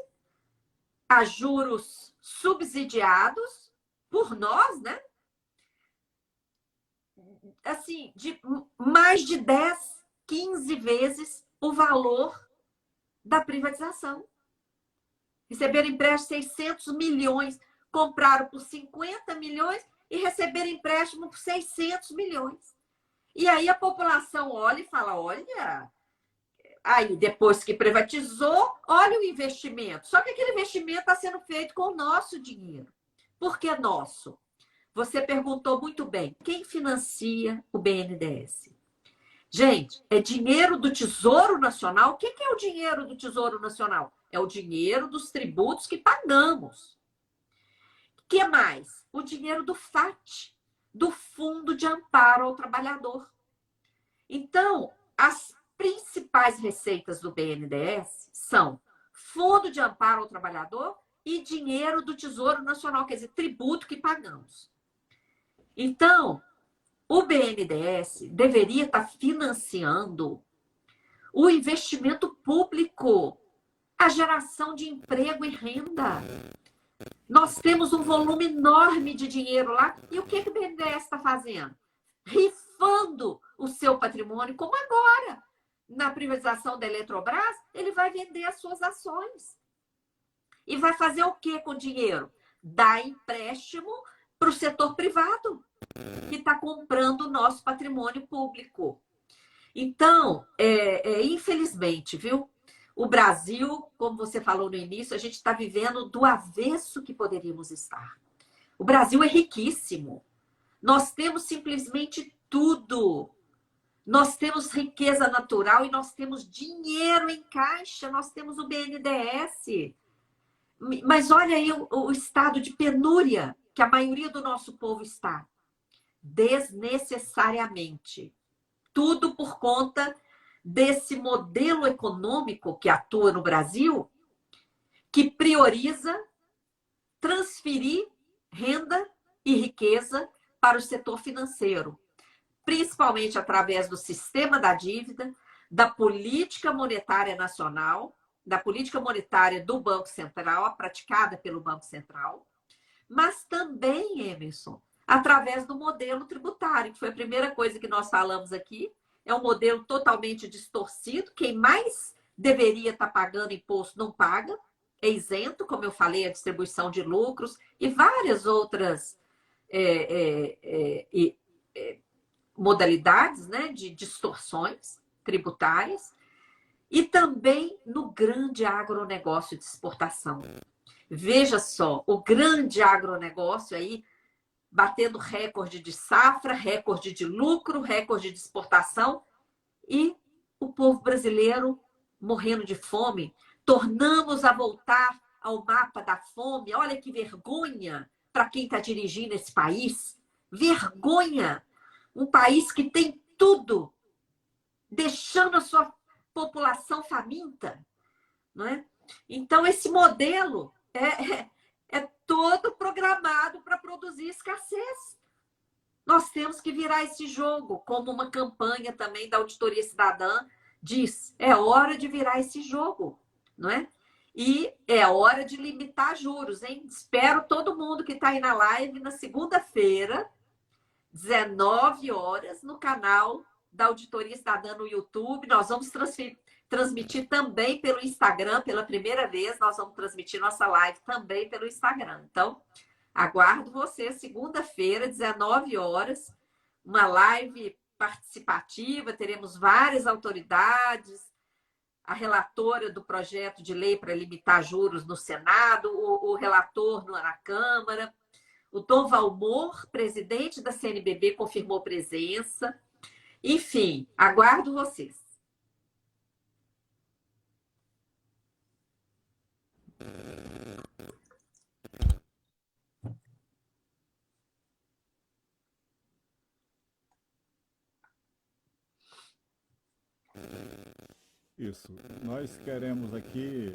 a juros subsidiados por nós, né? Assim, de mais de 10, 15 vezes o valor da privatização. Receberam empréstimo de 600 milhões, compraram por 50 milhões e receberam empréstimo por 600 milhões. E aí a população olha e fala, olha, aí depois que privatizou, olha o investimento. Só que aquele investimento está sendo feito com o nosso dinheiro. Por que nosso? Você perguntou muito bem, quem financia o BNDES? Gente, é dinheiro do Tesouro Nacional. O que é o dinheiro do Tesouro Nacional? É o dinheiro dos tributos que pagamos. O que mais? O dinheiro do FAT, do Fundo de Amparo ao Trabalhador. Então, as principais receitas do BNDES são Fundo de Amparo ao Trabalhador e dinheiro do Tesouro Nacional, quer dizer, tributo que pagamos. Então, o BNDES deveria estar financiando o investimento público, a geração de emprego e renda. Nós temos um volume enorme de dinheiro lá. E o que o BNDES está fazendo? Rifando o seu patrimônio, como agora. Na privatização da Eletrobras, ele vai vender as suas ações. E vai fazer o que com o dinheiro? Dar empréstimo para o setor privado, que está comprando o nosso patrimônio público. Então, infelizmente, viu? o Brasil, como você falou no início, a gente está vivendo do avesso que poderíamos estar. O Brasil é riquíssimo. Nós temos simplesmente tudo. Nós temos riqueza natural e nós temos dinheiro em caixa, nós temos o BNDES. Mas olha aí o estado de penúria que a maioria do nosso povo está. Desnecessariamente. Tudo por conta desse modelo econômico que atua no Brasil, que prioriza transferir renda e riqueza para o setor financeiro, principalmente através do sistema da dívida, da política monetária nacional, da política monetária do Banco Central, praticada pelo Banco Central, mas também, Emerson, através do modelo tributário, que foi a primeira coisa que nós falamos aqui. É um modelo totalmente distorcido. Quem mais deveria estar pagando imposto não paga, é isento, como eu falei, a distribuição de lucros e várias outras modalidades, né, de distorções tributárias. E também no grande agronegócio de exportação. Veja só, o grande agronegócio aí batendo recorde de safra, recorde de lucro, recorde de exportação, e o povo brasileiro morrendo de fome. Tornamos a voltar ao mapa da fome. Olha que vergonha para quem está dirigindo esse país. Vergonha! Um país que tem tudo, deixando a sua população faminta, não é? Então, esse modelo é todo programado para produzir escassez. Nós temos que virar esse jogo, como uma campanha também da Auditoria Cidadã diz, é hora de virar esse jogo, não é? E é hora de limitar juros, hein? Espero todo mundo que está aí na live na segunda-feira, 19 horas, no canal da Auditoria Cidadã no YouTube. Nós vamos transmitir também pelo Instagram, pela primeira vez, nós vamos transmitir nossa live também pelo Instagram. Então, aguardo você segunda-feira, 19 horas, uma live participativa, teremos várias autoridades, a relatora do projeto de lei para limitar juros no Senado, o relator na Câmara, o Tom Valmor, presidente da CNBB, confirmou presença. Enfim, aguardo vocês. Isso. Nós queremos aqui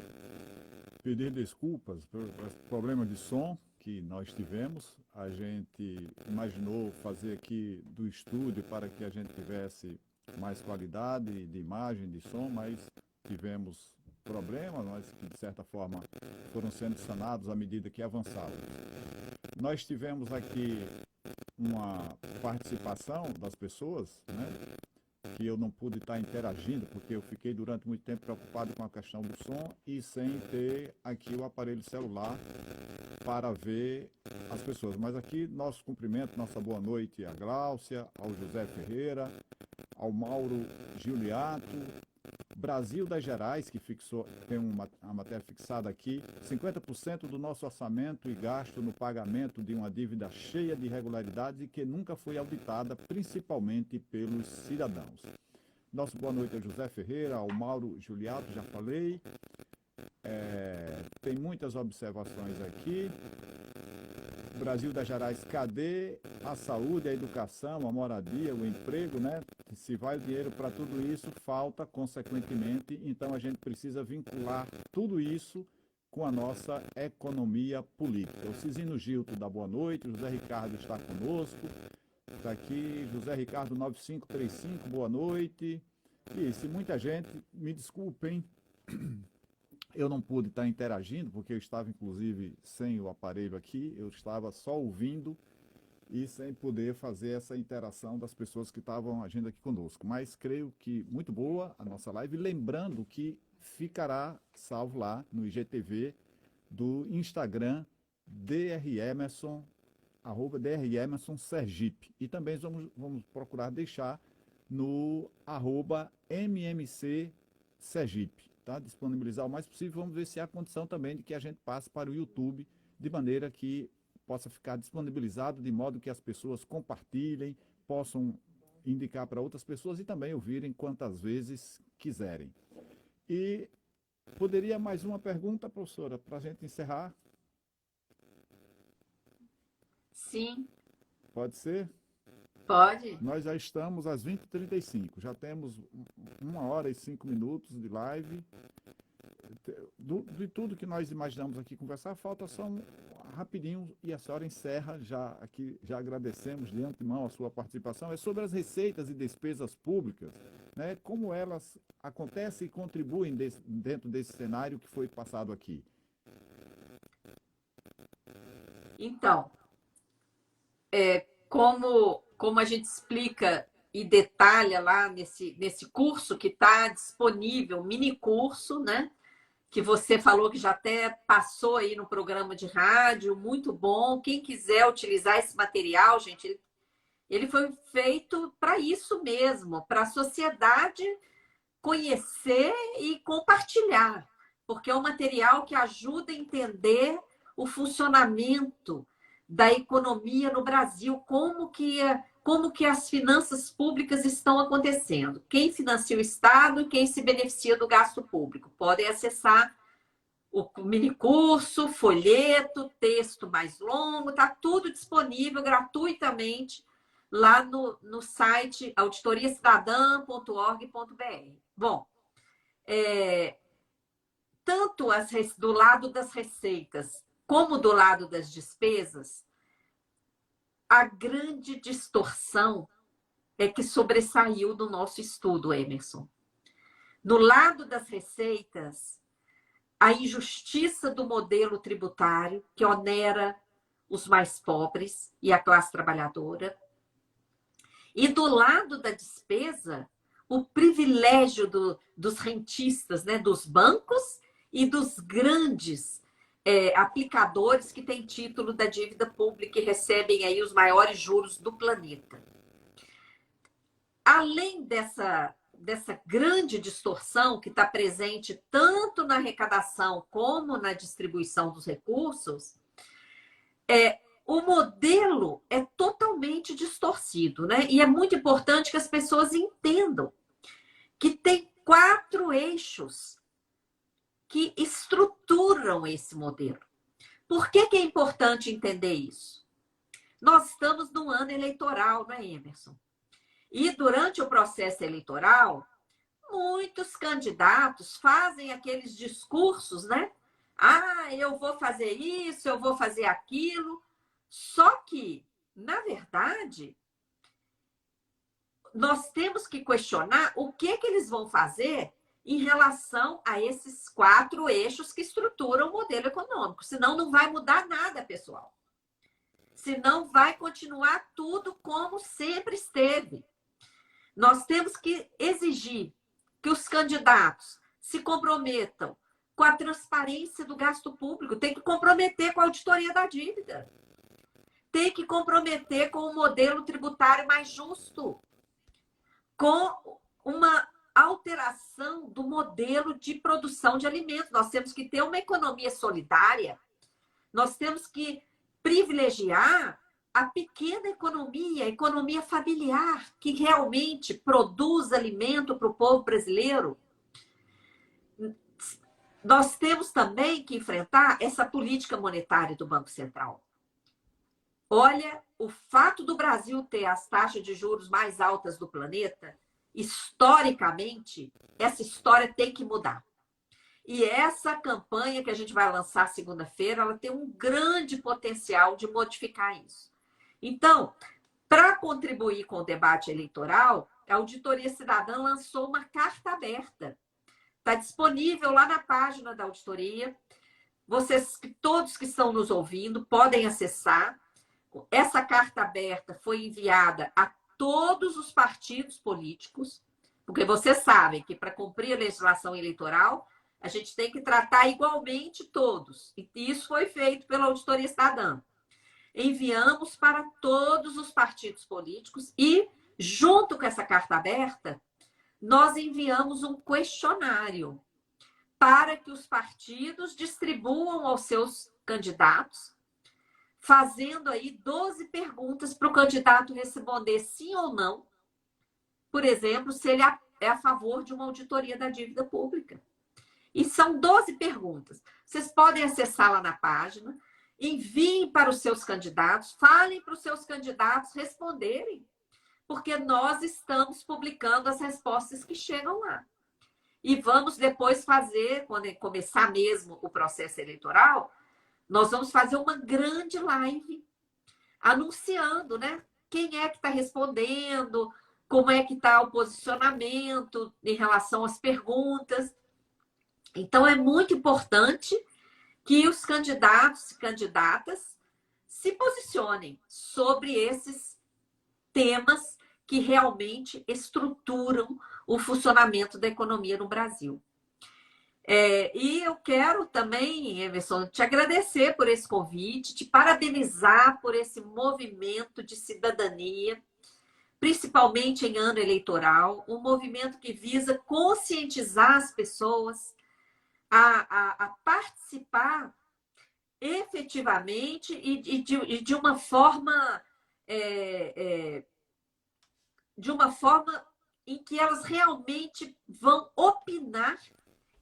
pedir desculpas pelo problema de som que nós tivemos. A gente imaginou fazer aqui do estúdio para que a gente tivesse mais qualidade de imagem, de som, mas tivemos problemas, mas que de certa forma foram sendo sanados à medida que avançávamos. Nós tivemos aqui uma participação das pessoas, né, que eu não pude estar interagindo, porque eu fiquei durante muito tempo preocupado com a questão do som e sem ter aqui o aparelho celular para ver as pessoas. Mas aqui nosso cumprimento, nossa boa noite à Gláucia, ao José Ferreira, ao Mauro Giuliato, Brasil das Gerais, que tem uma matéria fixada aqui, 50% do nosso orçamento e gasto no pagamento de uma dívida cheia de irregularidades e que nunca foi auditada, principalmente pelos cidadãos. Nosso boa noite ao José Ferreira, ao Mauro Giuliato, já falei. Tem muitas observações aqui. Brasil das Gerais, cadê a saúde, a educação, a moradia, o emprego, né? Se vai o dinheiro para tudo isso, falta consequentemente, então a gente precisa vincular tudo isso com a nossa economia política. O Cisino Gilto dá boa noite, o José Ricardo está conosco, está aqui, José Ricardo 9535, boa noite. E se muita gente, me desculpem, eu não pude estar interagindo, porque eu estava, inclusive, sem o aparelho aqui, eu estava só ouvindo e sem poder fazer essa interação das pessoas que estavam agindo aqui conosco. Mas creio que muito boa a nossa live, lembrando que ficará salvo lá no IGTV do Instagram @DREmerson Sergipe. E também vamos procurar deixar no @MMC Sergipe. tá? Disponibilizar o mais possível. Vamos ver se há condição também de que a gente passe para o YouTube, de maneira que possa ficar disponibilizado, de modo que as pessoas compartilhem, possam indicar para outras pessoas e também ouvirem quantas vezes quiserem. E poderia mais uma pergunta, professora, para a gente encerrar? Sim, Pode ser? pode. Nós já estamos às 20h35, já temos 1h e 5 minutos de live. De tudo que nós imaginamos aqui conversar, falta só rapidinho e a senhora encerra já aqui, já agradecemos de antemão a sua participação. É sobre as receitas e despesas públicas, né? Como elas acontecem e contribuem dentro desse cenário que foi passado aqui. Então, como a gente explica e detalha lá nesse curso que está disponível, mini curso, né? Que você falou que já até passou aí no programa de rádio, muito bom. Quem quiser utilizar esse material, gente, ele foi feito para isso mesmo, para a sociedade conhecer e compartilhar, porque é um material que ajuda a entender o funcionamento da economia no Brasil, como que as finanças públicas estão acontecendo, quem financia o Estado e quem se beneficia do gasto público. Podem acessar o minicurso, folheto, texto mais longo, está tudo disponível gratuitamente lá no site auditoriacidadã.org.br. Bom, tanto do lado das receitas como do lado das despesas, a grande distorção é que sobressaiu do nosso estudo, Emerson. No lado das receitas, a injustiça do modelo tributário, que onera os mais pobres e a classe trabalhadora. E do lado da despesa, o privilégio dos rentistas, né, dos bancos e dos grandes aplicadores que têm título da dívida pública e recebem aí os maiores juros do planeta. Além dessa grande distorção que está presente tanto na arrecadação como na distribuição dos recursos, o modelo é totalmente distorcido, né? E é muito importante que as pessoas entendam que tem 4 eixos que estruturam esse modelo. Por que é importante entender isso? Nós estamos num ano eleitoral, não é, Emerson? E durante o processo eleitoral, muitos candidatos fazem aqueles discursos, né? Ah, eu vou fazer isso, eu vou fazer aquilo. Só que, na verdade, nós temos que questionar o que eles vão fazer em relação a esses 4 eixos que estruturam o modelo econômico. Senão não vai mudar nada, pessoal. Senão vai continuar tudo como sempre esteve. Nós temos que exigir que os candidatos se comprometam com a transparência do gasto público, tem que comprometer com a auditoria da dívida, tem que comprometer com um modelo tributário mais justo, com uma alteração do modelo de produção de alimentos. Nós temos que ter uma economia solidária, nós temos que privilegiar a pequena economia, a economia familiar, que realmente produz alimento para o povo brasileiro. Nós temos também que enfrentar essa política monetária do Banco Central. Olha, o fato do Brasil ter as taxas de juros mais altas do planeta, historicamente, essa história tem que mudar. E essa campanha que a gente vai lançar segunda-feira, ela tem um grande potencial de modificar isso. Então, para contribuir com o debate eleitoral, a Auditoria Cidadã lançou uma carta aberta. Está disponível lá na página da auditoria. Vocês, todos que estão nos ouvindo, podem acessar. Essa carta aberta foi enviada a todos os partidos políticos, porque vocês sabem que para cumprir a legislação eleitoral, a gente tem que tratar igualmente todos. E isso foi feito pela Auditoria Cidadã. Enviamos para todos os partidos políticos e, junto com essa carta aberta, nós enviamos um questionário para que os partidos distribuam aos seus candidatos, fazendo aí 12 perguntas para o candidato responder sim ou não. Por exemplo, se ele é a favor de uma auditoria da dívida pública. E são 12 perguntas. Vocês podem acessar lá na página, enviem para os seus candidatos, falem para os seus candidatos responderem, porque nós estamos publicando as respostas que chegam lá. E vamos depois fazer, quando começar mesmo o processo eleitoral, nós vamos fazer uma grande live anunciando, né? Quem é que está respondendo, como é que está o posicionamento em relação às perguntas. Então, é muito importante que os candidatos e candidatas se posicionem sobre esses temas que realmente estruturam o funcionamento da economia no Brasil. E eu quero também, Emerson, te agradecer por esse convite, te parabenizar por esse movimento de cidadania, principalmente em ano eleitoral, um movimento que visa conscientizar as pessoas a participar efetivamente e de uma forma em que elas realmente vão opinar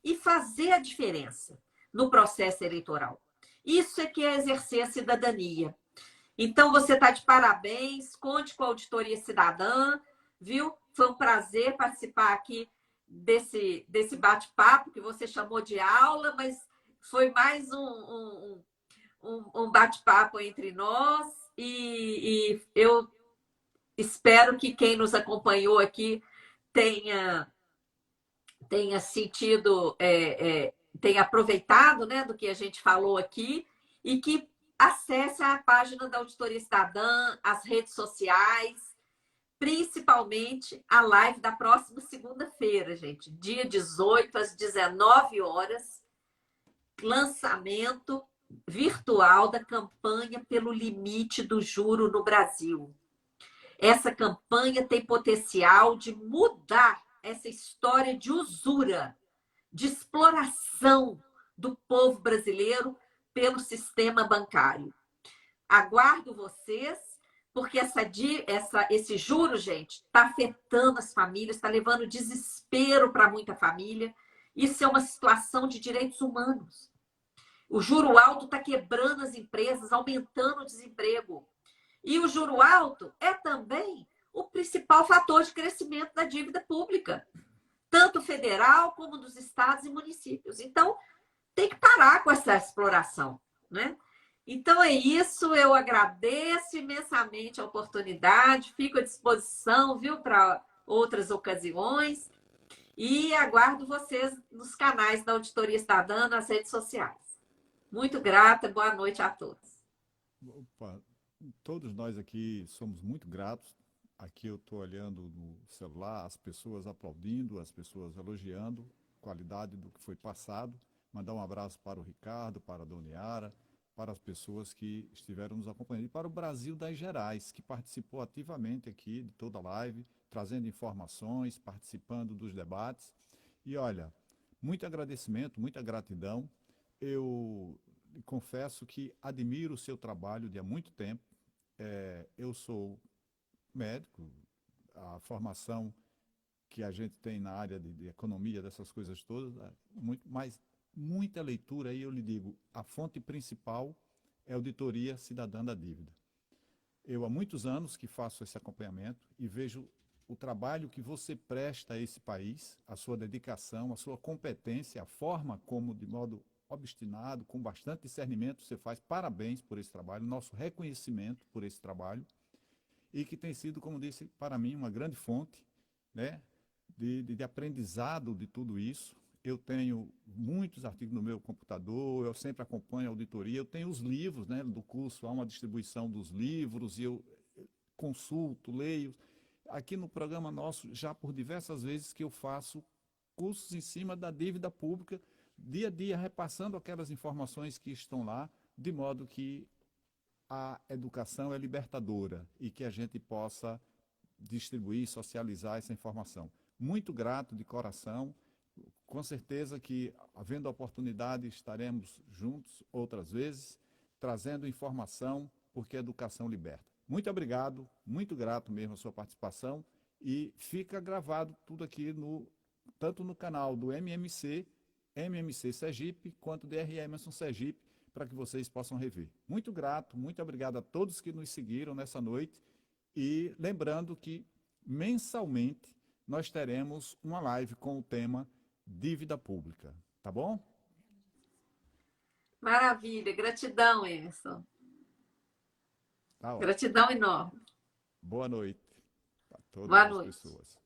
e fazer a diferença no processo eleitoral. Isso é que é exercer a cidadania. Então, você está de parabéns, conte com a Auditoria Cidadã, viu? Foi um prazer participar aqui desse bate-papo que você chamou de aula, mas foi mais um bate-papo entre nós e eu espero que quem nos acompanhou aqui tenha sentido, tenha aproveitado, né, do que a gente falou aqui e que acesse a página da Auditoria Cidadã, as redes sociais, principalmente a live da próxima segunda-feira, gente, dia 18 às 19 horas, lançamento virtual da campanha pelo limite do juro no Brasil. Essa campanha tem potencial de mudar essa história de usura, de exploração do povo brasileiro pelo sistema bancário. Aguardo vocês, porque esse juro, gente, está afetando as famílias, está levando desespero para muita família. Isso é uma situação de direitos humanos. O juro alto está quebrando as empresas, aumentando o desemprego. E o juro alto é também o principal fator de crescimento da dívida pública, tanto federal como dos estados e municípios. Então, tem que parar com essa exploração, né? Então é isso, eu agradeço imensamente a oportunidade, fico à disposição, viu, para outras ocasiões e aguardo vocês nos canais da Auditoria Cidadã, nas redes sociais. Muito grata, boa noite a todos. Opa, todos nós aqui somos muito gratos. Aqui eu estou olhando no celular, as pessoas aplaudindo, as pessoas elogiando a qualidade do que foi passado. Mandar um abraço para o Ricardo, para a Dona Yara, para as pessoas que estiveram nos acompanhando. E para o Brasil das Gerais, que participou ativamente aqui de toda a live, trazendo informações, participando dos debates. E olha, muito agradecimento, muita gratidão. Eu confesso que admiro o seu trabalho de há muito tempo. Eu sou médico, a formação que a gente tem na área de economia, dessas coisas todas, mas muita leitura, aí eu lhe digo, a fonte principal é a Auditoria Cidadã da Dívida. Eu há muitos anos que faço esse acompanhamento e vejo o trabalho que você presta a esse país, a sua dedicação, a sua competência, a forma como, de modo obstinado, com bastante discernimento, você faz. Parabéns por esse trabalho, nosso reconhecimento por esse trabalho, e que tem sido, como disse, para mim, uma grande fonte, né, de aprendizado de tudo isso. Eu tenho muitos artigos no meu computador, eu sempre acompanho a auditoria, eu tenho os livros, né, do curso, há uma distribuição dos livros, e eu consulto, leio. Aqui no programa nosso, já por diversas vezes que eu faço cursos em cima da dívida pública, dia a dia, repassando aquelas informações que estão lá, de modo que a educação é libertadora e que a gente possa distribuir, socializar essa informação. Muito grato de coração, com certeza que, havendo oportunidade, estaremos juntos outras vezes, trazendo informação, porque a educação liberta. Muito obrigado, muito grato mesmo a sua participação, e fica gravado tudo aqui, tanto no canal do MMC Sergipe, quanto do DR Emerson Sergipe, para que vocês possam rever. Muito grato, muito obrigado a todos que nos seguiram nessa noite, e lembrando que, mensalmente, nós teremos uma live com o tema dívida pública, tá bom? Maravilha, gratidão, Emerson. Tá ótimo. Gratidão enorme. Boa noite a todas Boa as noite. pessoas.